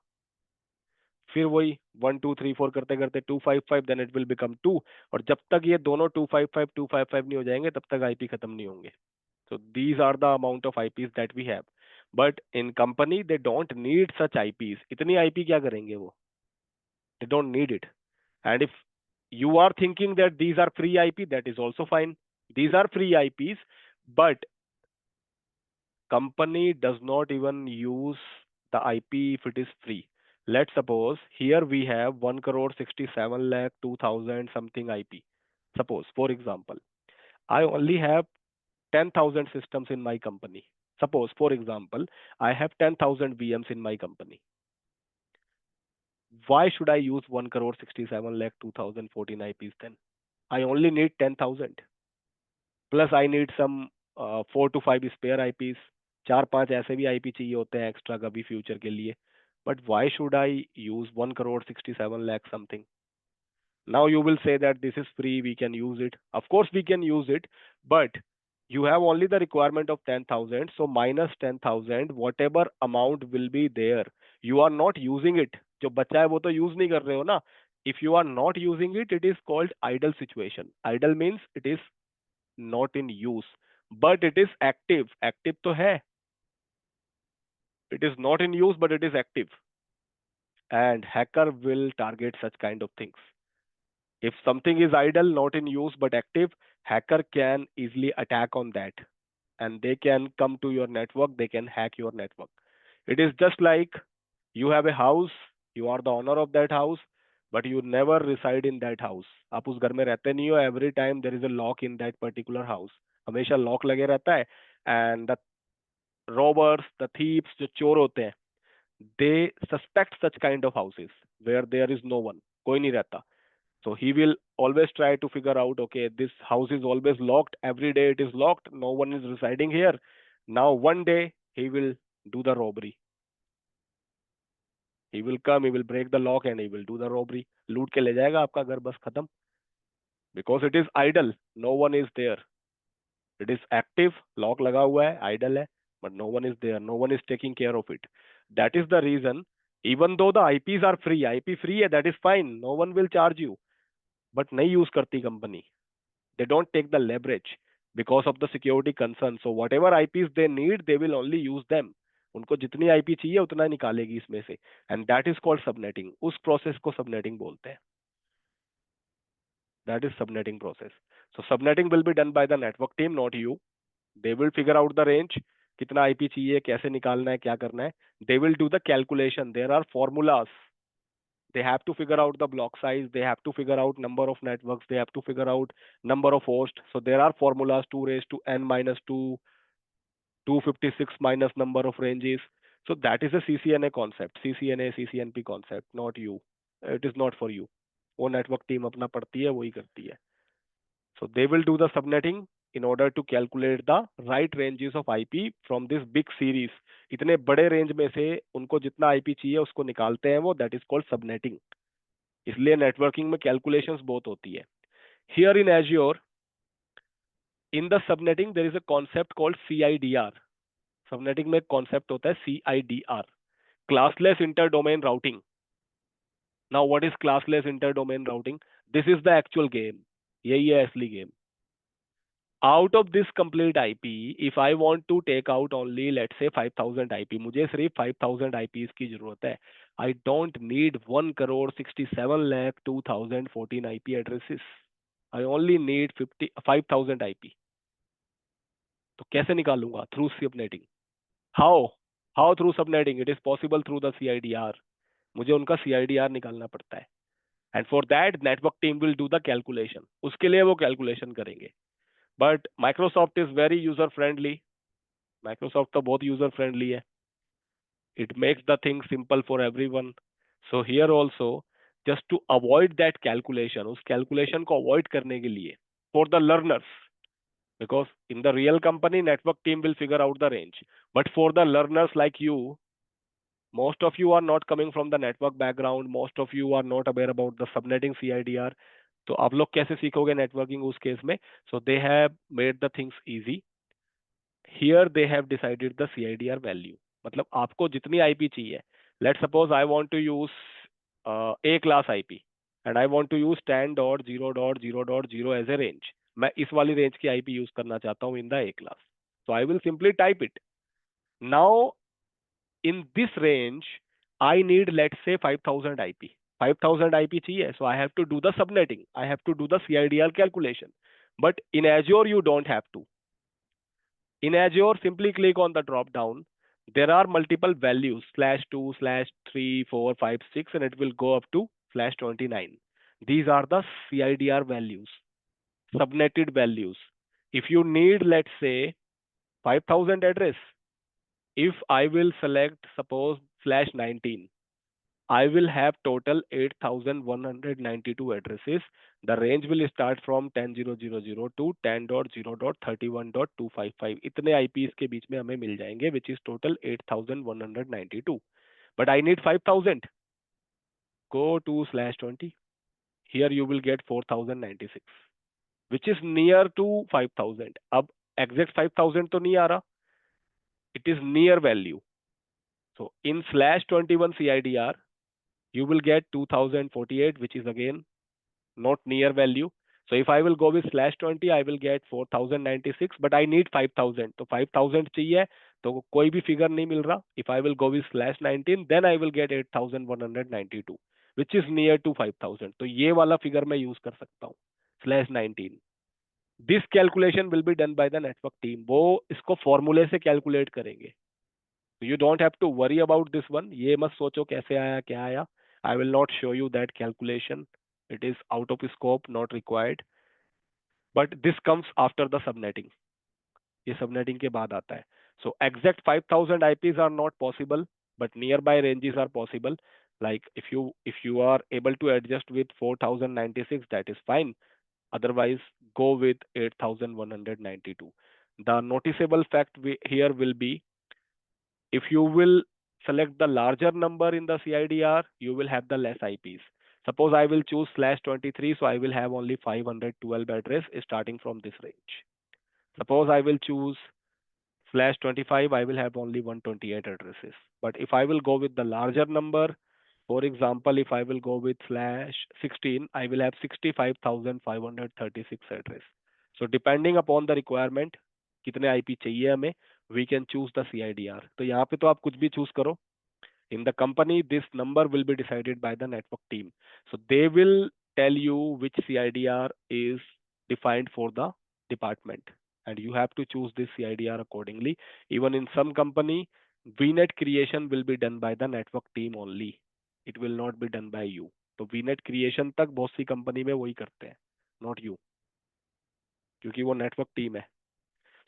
Speaker 1: फिर वही 1 2 3 4 करते करते 255, देन इट विल बिकम 2, और जब तक ये दोनों 255 नहीं हो जाएंगे तब तक आईपी खत्म नहीं होंगे. So these are the amount of IPs that we have. But in company they don't need such IPs. इतनी IP क्या करेंगे वो? They don't need it. And if you are thinking that these are free IP, that is also fine. These are free IPs, but company does not even use the IP if it is free. Let's suppose here we have 1 crore 67 lakh 2000 something IP. Suppose, for example, I only have 10,000 systems in my company. Suppose, for example, I have 10,000 VMs in my company. Why should I use 1 crore 67 lakh 2014 IPs then? I only need 10,000. Plus I need some 4 to 5 spare IPs. 4-5 ऐसे भी IP चाहिए होते हैं extra कभी future के लिए. But why should I use 1 crore 67 lakh something? Now you will say that this is free, we can use it. Of course we can use it, but you have only the requirement of 10,000. So minus 10,000, whatever amount will be there, you are not using it. जो बचा है वो तो use नहीं कर रहे हो ना. If you are not using it, it is called idle situation. Idle means it is not in use, but it is active. Active तो है. It is not in use, but it is active. And hacker will target such kind of things. If something is idle, not in use but active, hacker can easily attack on that, and they can come to your network, they can hack your network. It is just like you have a house, you are the owner of that house, but you never reside in that house. आप उस घर में रहते नहीं हो. Every time there is a lock in that particular house. हमेशा lock लगे रहता है. And the robbers, the thieves, जो चोर होते हैं, they suspect such kind of houses where there is no one, कोई नहीं रहता. So he will always try to figure out, okay, this house is always locked. Every day it is locked. No one is residing here. Now one day he will do the robbery. He will come, he will break the lock and he will do the robbery. लूट के ले जाएगा आपका घर, बस खत्म. Because it is idle. No one is there. It is active. Lock लगा हुआ है, idle है, but no one is there. No one is taking care of it. That is the reason. Even though the IPs are free, IP free है, that is fine. No one will charge you. But नहीं use करती company. They don't take the leverage because of the security concern. So whatever IPs they need, they will only use them. उनको जितनी IP चाहिए उतना निकालेगी इसमें से. And that is called subnetting. उस process को subnetting बोलते हैं. That is subnetting process. So subnetting will be done by the network team, not you. They will figure out the range. कितना IP चाहिए, कैसे निकालना है, क्या करना है. They will do the calculation. There are formulas. They have to figure out the block size, they have to figure out number of networks, they have to figure out number of hosts. So there are formulas, 2 raised to n minus 2, 256 minus number of ranges. So that is a CCNA concept, CCNA CCNP concept, not you. It is not for you. वो network team अपना पढ़ती है, वही करती है. So they will do the subnetting in order to calculate the right ranges of IP from this big series. इतने बड़े range में से उनको जितना IP चाहिए उसको निकालते हैं वो. That is called subnetting. इसलिए नेटवर्किंग में कैलकुलेशंस बहुत होती है. Here in Azure, in the subnetting there is a concept called CIDR. Subnetting में एक कॉन्सेप्ट होता है CIDR, classless inter domain routing. Now what is classless inter domain routing? This is the actual game. यही है असली game. Out of this complete IP, if I want to take out only let's say 5000 IP, मुझे सिर्फ 5000 IPs की जरूरत है. I don't need 1 crore 67 lakh 2014 IP addresses. I only need 5,000 IP. तो कैसे निकालूंगा? Through subnetting. How through subnetting? It is possible through the CIDR. मुझे उनका CIDR निकालना पड़ता है. And for that network team will do the calculation. उसके लिए वो कैलकुलेशन करेंगे. But Microsoft is very user friendly. Microsoft तो बहुत यूजर फ्रेंडली है. It makes the thing simple for everyone. So here also, just to avoid that calculation, उस calculation को avoid करने के लिए, for the learners, because in the real company network team will figure out the range, but for the learners like you, most of you are not coming from the network background, most of you are not aware about the subnetting CIDR. तो आप लोग कैसे सीखोगे networking उस case में? So they have made the things easy. Here they have decided the CIDR value. मतलब आपको जितनी IP चाहिए. Let's suppose I want to use A class IP and I want to use 10.0.0.0 as a range. मैं इस वाली range की IP use करना चाहता हूँ in the A class. So I will simply type it. Now in this range I need, let's say, 5000 IP. 5000 IP चाहिए, so I have to do the subnetting. I have to do the CIDR calculation. But in Azure you don't have to. In Azure, simply click on the drop down. There are multiple values /2, /3, 4, 5, 6, and it will go up to /29. These are the CIDR values, subnetted values. If you need, let's say, 5000 address, if I will select, suppose, /19, I will have total 8,192 addresses. The range will start from 10.0.0.0 to 10.0.31.255. इतने IPs के बीच में हमें मिल जाएंगे, which is total 8,192. But I need 5,000. Go to /20. Here you will get 4,096, which is near to 5,000. अब exact 5,000 तो नहीं आ रहा. It is near value. So in /21 CIDR, you will get 2048, which is again not near value. So if I will go with /20, I will get 4096, but I need 5000. तो 5000 चाहिए, तो कोई भी figure नहीं मिल रहा. If I will go with /19, then I will get 8192, which is near to 5000. तो ये वाला फिगर मैं यूज कर सकता हूँ /19. This calculation will be done by the network team. वो इसको फॉर्मूले से कैलकुलेट करेंगे. So you don't have to worry about this one. ये मत सोचो कैसे आया क्या आया. I will not show you that calculation. It is out of scope, not required. But this comes after the subnetting. ये subnetting के बाद आता है. So exact 5000 IPs are not possible, but nearby ranges are possible. Like if you are able to adjust with 4096, that is fine. Otherwise, go with 8192. The noticeable fact here will be, if you will select the larger number in the CIDR, you will have the less IPs. Suppose I will choose /23, so I will have only 512 address starting from this range. Suppose I will choose /25, I will have only 128 addresses. But if I will go with the larger number, for example, if I will go with /16, I will have 65,536 address. So depending upon the requirement, कितने IP चाहिए हमें, we can choose the CIDR. तो यहाँ पे तो आप कुछ भी choose करो. In the company, this number will be decided by the network team. So they will tell you which CIDR is defined for the department, and you have to choose this CIDR accordingly. Even in some company, Vnet creation will be done by the network team only. It will not be done by you. तो Vnet creation तक बहुत सी company में वही करते हैं, not you, क्योंकि वो network team है.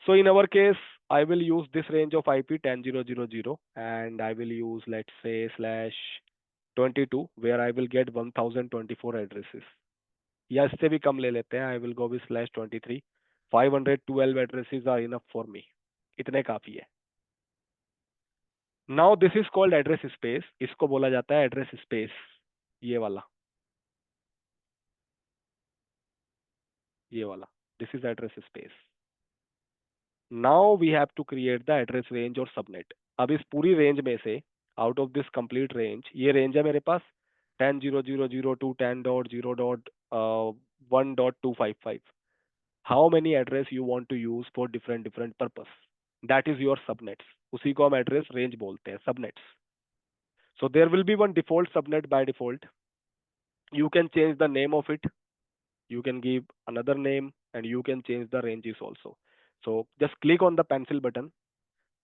Speaker 1: So in our case, I will use this range of IP 10.0.0.0 and I will use, let's say, /22, where I will get 1024 addresses. या इससे भी कम ले लेते हैं. I will go with /23. 512 addresses are enough for me. इतने काफी है. Now this is called address space. इसको बोला जाता है address space. ये वाला. This is address space. Now we have to create the address range or subnet. अब इस पूरी रेंज में से, out of this complete range, ये रेंज है मेरे पास 10.0.0.0 to 10.0.1.255. How many address you want to use for different purpose? That is your subnets. उसी को हम address range बोलते हैं, subnets. So there will be one default subnet by default. You can change the name of it. You can give another name and you can change the ranges also. So just click on the pencil button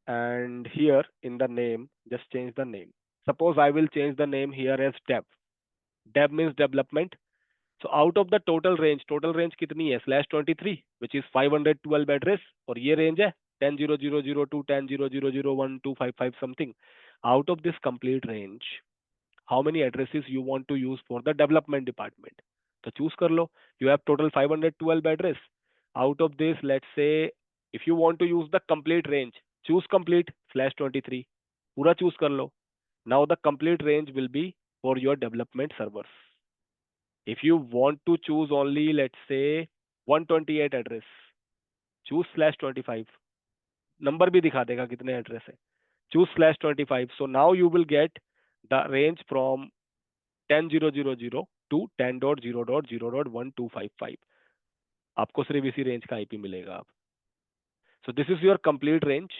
Speaker 1: and here in the name, just change the name. Suppose I will change the name here as dev. Dev means development. So out of the total range कितनी है? /23, which is 512 address, और ये range है 10.0.0.0 to 10.0.0.0.1.255 something. Out of this complete range, how many addresses you want to use for the development department? तो choose कर लो. You have total 512 address. Out of this, let's say, if you want to use the complete range, choose complete /23. पूरा choose कर लो. Now the complete range will be for your development servers. If you want to choose only, let's say, 128 address, choose /25. Number भी दिखा देगा कितने address है. Choose /25. So now you will get the range from 10.0.0.0 to 10.0.0.0.1255. आपको सिर्फ इसी range का IP मिलेगा अब. So this is your complete range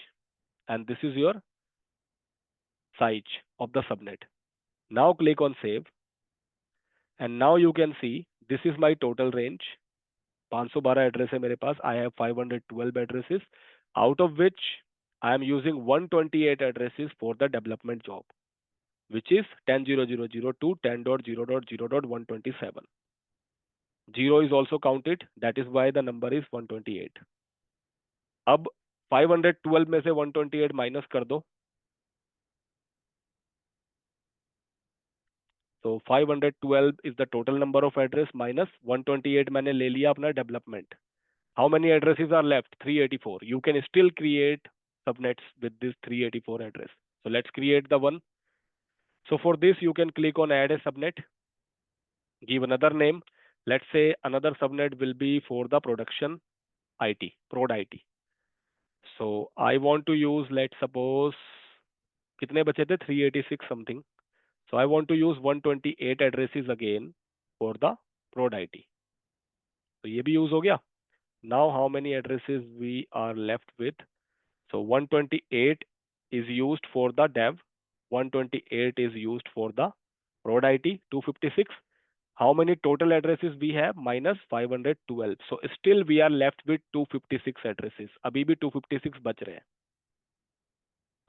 Speaker 1: and this is your size of the subnet. Now click on save and now you can see this is my total range. 512 address है मेरे पास. I have 512 addresses, out of which I am using 128 addresses for the development job, which is 10.0.0.0 to 10.0.0.127. 0 is also counted, that is why the number is 128. अब 512 में से 128 minus कर दो, तो 512 is the total number of address minus 128 मैंने ले लिया अपना development. How many addresses are left? 384. You can still create subnets with this 384 address. So let's create the one. So for this, you can click on add a subnet, give another name. Let's say another subnet will be for the production IT, prod IT. So I want to use, let's suppose, कितने बचे थे? 386 something. So I want to use 128 addresses again for the prod IT. तो ये भी use हो गया. Now how many addresses we are left with? So 128 is used for the dev, 128 is used for the prod IT, 256. How many total addresses we have? Minus 512. So still we are left with 256 addresses. अभी भी 256 बच रहे हैं.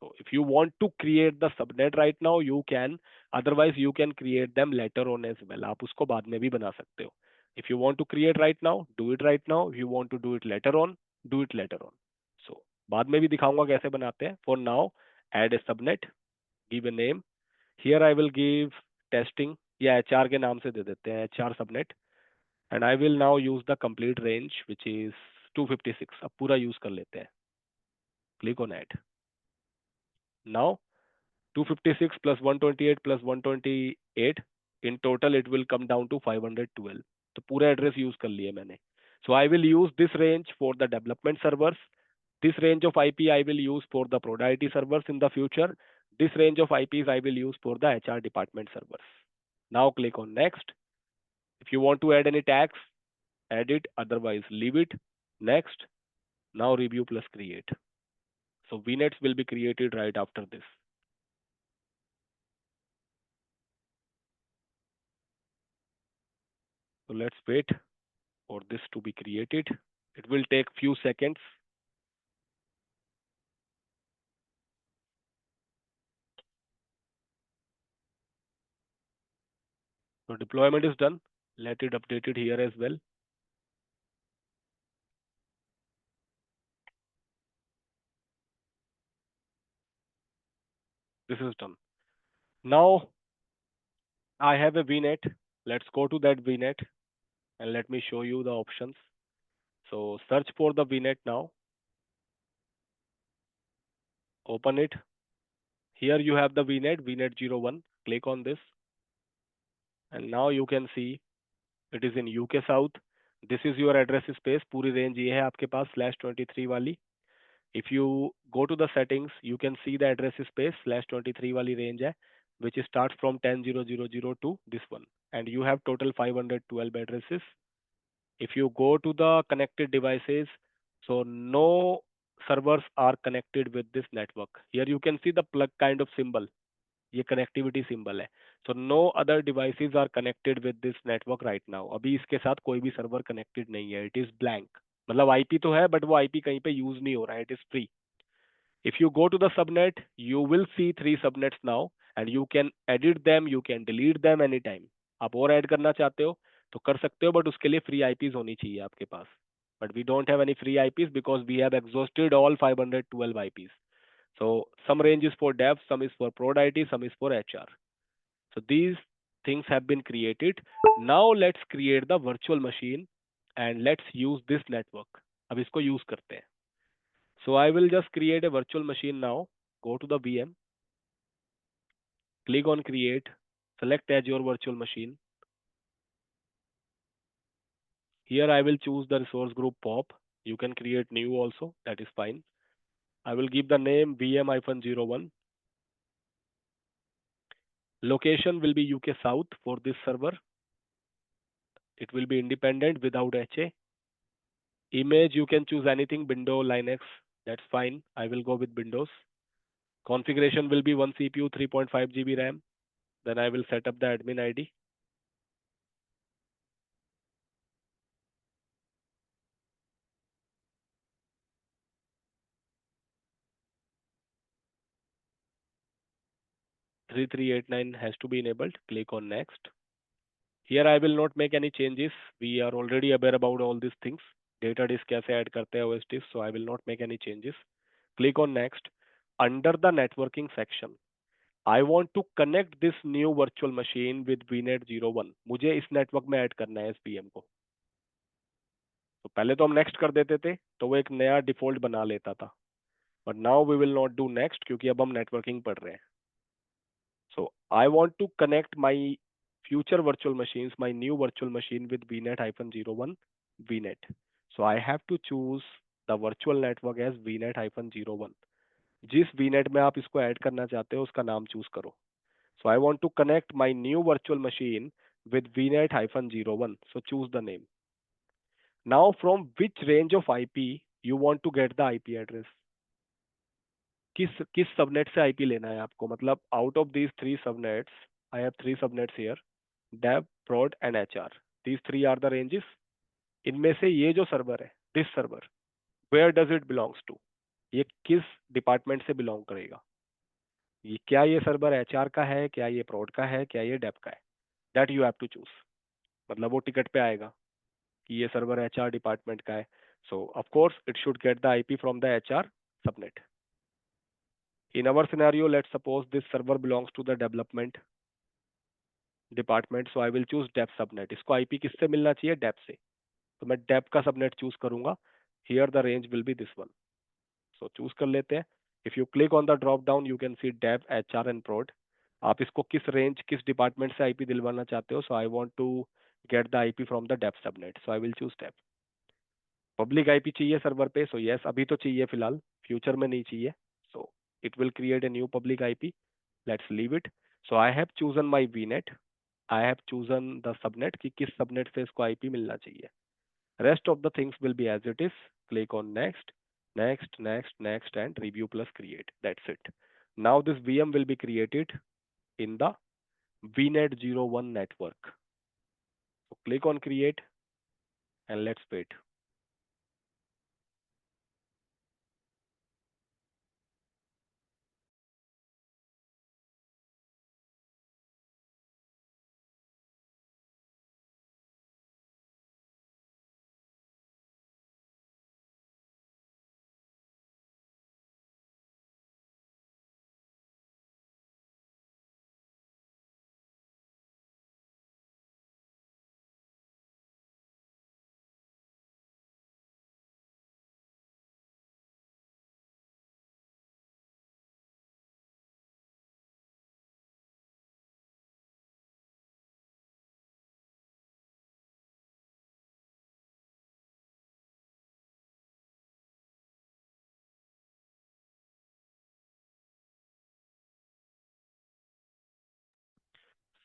Speaker 1: So if you want to create the subnet right now, you can. Otherwise, you can create them later on as well. आप उसको बाद में भी बना सकते हो. If you want to create right now, do it right now. If you want to do it later on, do it later on. So बाद में भी दिखाऊंगा कैसे बनाते हैं. For now, add a subnet, give a name. Here I will give testing या HR के नाम से दे देते हैं, HR subnet. And I will now use the complete range, which is 256. अब पूरा use कर लेते हैं. Click on add. Now 256 plus 128 plus 128, in total it will come down to 512. तो पूरा एड्रेस यूज कर लिए मैंने. So I will use this range for the development servers. This range of IP I will use for the prod IT servers in the future. This range of IPs I will use for the HR department servers. Now click on next. If you want to add any tags, add it. Otherwise, leave it. Next. Now review plus create. So Vnets will be created right after this. So let's wait for this to be created. It will take few seconds. So deployment is done. Let it update it here as well. This is done. Now I have a Vnet. Let's go to that Vnet and let me show you the options. So search for the Vnet now. Open it. Here you have the Vnet, Vnet 01. Click on this. And now you can see it is in UK South. This is your address space. पूरी range ये है आपके पास /23 वाली. If you go to the settings, you can see the address space /23 वाली range है, which starts from 10.0.0.0 to this one. And you have total 512 addresses. If you go to the connected devices, so no servers are connected with this network. Here you can see the plug kind of symbol. ये connectivity symbol है. So no other devices are connected with this network right now. अभी इसके साथ कोई भी server connected नहीं है. It is blank. मतलब IP तो है, but वो IP कहीं पे use नहीं हो रहा है. It is free. If you go to the subnet, you will see 3 subnets now, and you can edit them, you can delete them anytime. आप और ऐड करना चाहते हो तो कर सकते हो, बट उसके लिए फ्री IPs होनी चाहिए आपके पास. But we don't have any free IPs because we have exhausted all 512 IPs. So some range is for dev, some is for prod IT, some is for HR. So these things have been created. Now let's create the virtual machine and let's use this network. अब इसको use करते हैं. So I will just create a virtual machine now. Go to the VM. Click on create. Select Azure virtual machine. Here I will choose the resource group POP. You can create new also. That is fine. I will give the name VM-01. Location will be UK South for this server. It will be independent without HA. Image, you can choose anything, Windows, Linux, that's fine. I will go with Windows. Configuration will be 1 CPU, 3.5 GB RAM. Then I will set up the admin ID. .3389 has to be enabled. Click on next. Here I will not make any changes. We are already aware about all these things. Data disk कैसे add करते हैं OS disk, so I will not make any changes. Click on next. Under the networking section, I want to connect this new virtual machine with Vnet 01. मुझे इस network में add करना है इस VM को. तो पहले तो हम नेक्स्ट कर देते थे तो वो एक नया डिफॉल्ट बना लेता था, but now we will not do next क्योंकि अब हम नेटवर्किंग पढ़ रहे हैं. So I want to connect my future virtual machines, my new virtual machine with vnet-01 vnet. So I have to choose the virtual network as vnet-01. जिस vnet में आप इसको ऐड करना चाहते हो उसका नाम चूज करो. So I want to connect my new virtual machine with vnet-01. So choose the name. Now from which range of IP you want to get the IP address? किस सबनेट से IP लेना है आपको, मतलब out of these 3 subnets, I have 3 subnets here, dev, prod and HR. These 3 are the ranges. इनमें से ये जो सर्वर है, this server, where does it belongs to? ये किस डिपार्टमेंट से बिलोंग करेगा? ये क्या ये सर्वर HR का है, क्या ये prod का है, क्या ये dev का है? That you have to choose. मतलब वो टिकट पे आएगा कि ये सर्वर HR डिपार्टमेंट का है. So of course it should get the IP from the HR subnet. In our scenario, let's suppose this server belongs to the development department, so I will choose dep subnet. इसको आईपी किससे मिलना चाहिए? Dep से, तो मैं dep का subnet choose करूंगा. Here the range will be this one, so choose कर लेते हैं. If you click on the drop down you can see dep, HR and prod. आप इसको किस रेंज, किस डिपार्टमेंट से आईपी दिलवाना चाहते हो? So I want to get the IP from the dep subnet, so I will choose dep. Public IP चाहिए server पे? सो यस, अभी तो चाहिए फिलहाल, फ्यूचर में नहीं चाहिए. सो it will create a new public IP. Let's leave it. So I have chosen my वीनेट. I have chosen the subnet कि किस subnet से इसको IP मिलना चाहिए. Rest of the things will be as it is. Click on next, next, next, next and review plus create. That's it. Now this VM will be created in the Vnet 01 network. So click on create and let's wait.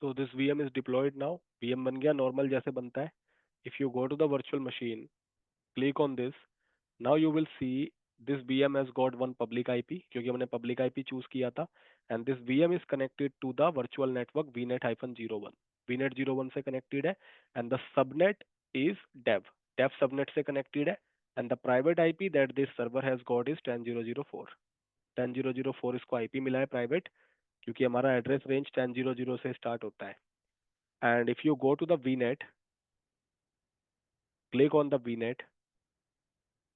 Speaker 1: So this VM is deployed now. VM बन गया normal जैसे बनता है. If you go to the virtual machine, click on this. Now you will see this VM has got one public IP क्योंकि हमने public IP choose किया था, and this VM is connected to the virtual network vnet-01. vnet-01 से connected है and the subnet is dev. dev subnet से connected है and the private IP that this server has got is 10004. 10004 इसको IP मिला है private क्योंकि हमारा address range 100 से start होता है. And if you go to the vnet, click on the vnet.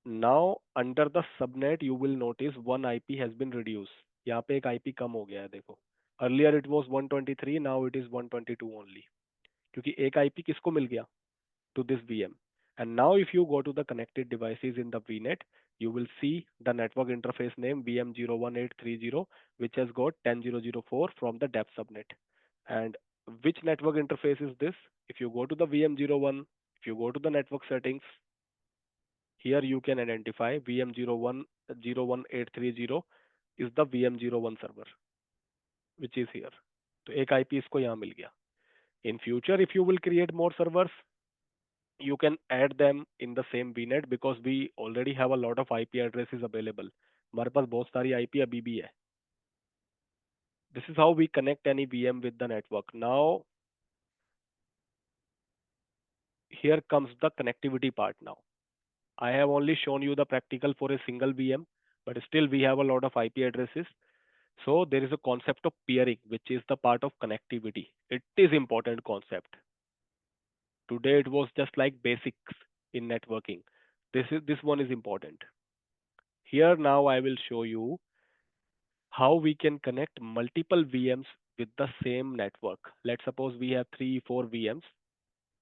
Speaker 1: Now under the subnet you will notice one IP has been reduced. यहाँ पे एक IP कम हो गया है देखो. Earlier it was 123, now it is 122 only. क्योंकि एक IP किसको मिल गया? To this VM. And now if you go to the connected devices in the VNet, you will see the network interface name VM01830, which has got 10004 from the depth subnet. And which network interface is this? If you go to the VM01, if you go to the network settings, here you can identify VM0101830 is the VM01 server, which is here. तो एक IP इसको यहाँ मिल गया. In future, if you will create more servers, you can add them in the same VNet because we already have a lot of IP addresses available. हमारे पास बहुत सारी IP अभी भी है. This is how we connect any VM with the network. Now, here comes the connectivity part now. I have only shown you the practical for a single VM, but still we have a lot of IP addresses. So there is a concept of peering, which is the part of connectivity. It is important concept. Today it was just like basics in networking. This one is important. Here now I will show you how we can connect multiple VMs with the same network. Let's suppose we have 3-4 VMs.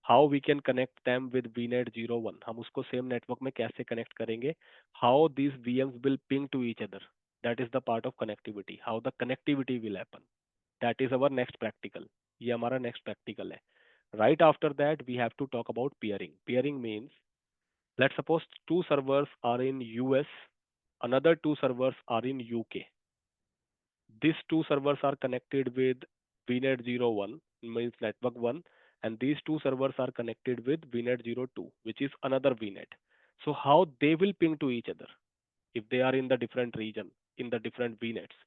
Speaker 1: How we can connect them with VNet 01. हम उसको same network में कैसे connect करेंगे? How these VMs will ping to each other. That is the part of connectivity. How the connectivity will happen. That is our next practical. ये हमारा next practical है. Right after that, we have to talk about peering. Peering means, let's suppose two servers are in US, another two servers are in UK. These two servers are connected with VNet 01, means network 1, and these two servers are connected with VNet 02, which is another VNet. So how they will ping to each other if they are in the different region, in the different VNets.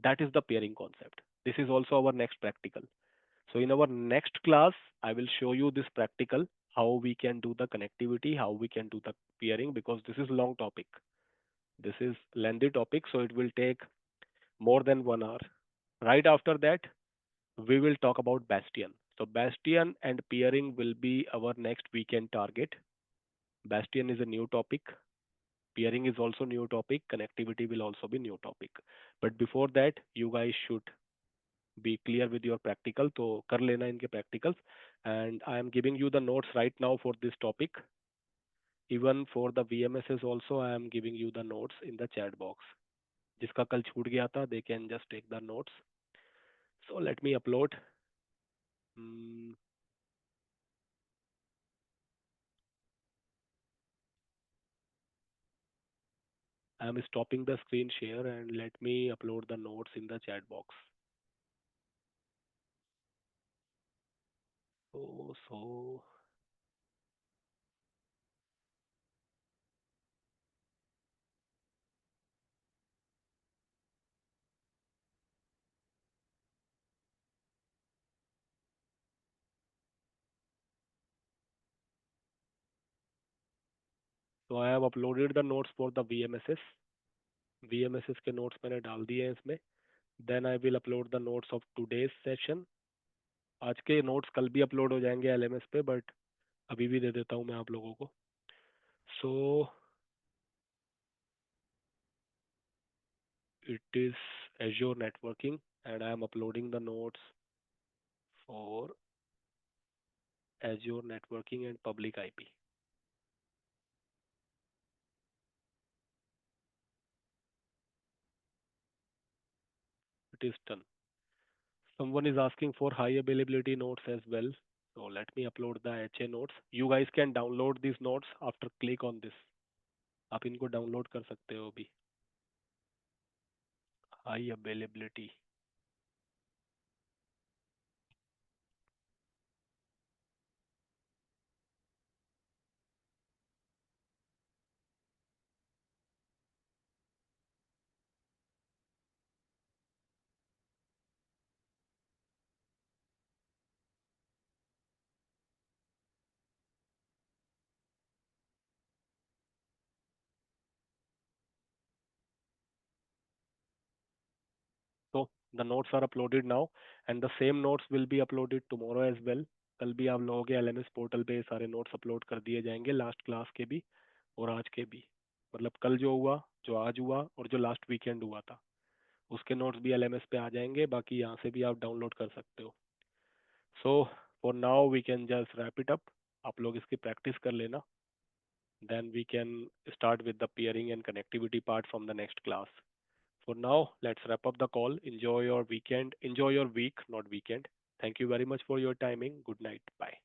Speaker 1: That is the peering concept. This is also our next practical. So in our next class, I will show you this practical, how we can do the connectivity, how we can do the peering, because this is long topic. This is lengthy topic, so it will take more than 1 hour. Right after that, we will talk about Bastion. So Bastion and peering will be our next weekend target. Bastion is a new topic. Peering is also new topic. Connectivity will also be new topic. But before that, you guys should be clear with your practical. तो कर लेना इनके practicals. And I am giving you the notes right now for this topic. Even for the VMSs also, I am giving you the notes in the chat box. जिसका कल छूट गया था, they can just take the notes. So let me upload. I am stopping the screen share and let me upload the notes in the chat box. So I have uploaded the notes for the VMSs. VMSs के notes मैंने डाल दिए हैं इसमें. Then I will upload the notes of today's session. आज के notes कल भी upload हो जाएंगे LMS पे, but अभी भी दे देता हूँ मैं आप लोगों को. So it is Azure networking and I am uploading the notes for Azure networking and public IP. It is done. Someone is asking for high availability notes as well. So let me upload the HA notes. You guys can download these notes after click on this. आप इनको download कर सकते हो अभी. High availability. So the notes are uploaded now and the same notes will be uploaded tomorrow as well. कल भी आप लोगों के LMS पोर्टल पे सारे नोट्स अपलोड कर दिए जाएंगे, लास्ट क्लास के भी और आज के भी. मतलब कल जो हुआ, जो आज हुआ और जो लास्ट वीकेंड हुआ था, उसके नोट्स भी LMS पे आ जाएंगे. बाकी यहाँ से भी आप डाउनलोड कर सकते हो. So for now we can just wrap it up. आप लोग इसकी प्रैक्टिस कर लेना. Then we can start with the peering and connectivity part from the next class. For now, let's wrap up the call. Enjoy your weekend. Enjoy your week, not weekend. Thank you very much for your timing. Good night. Bye.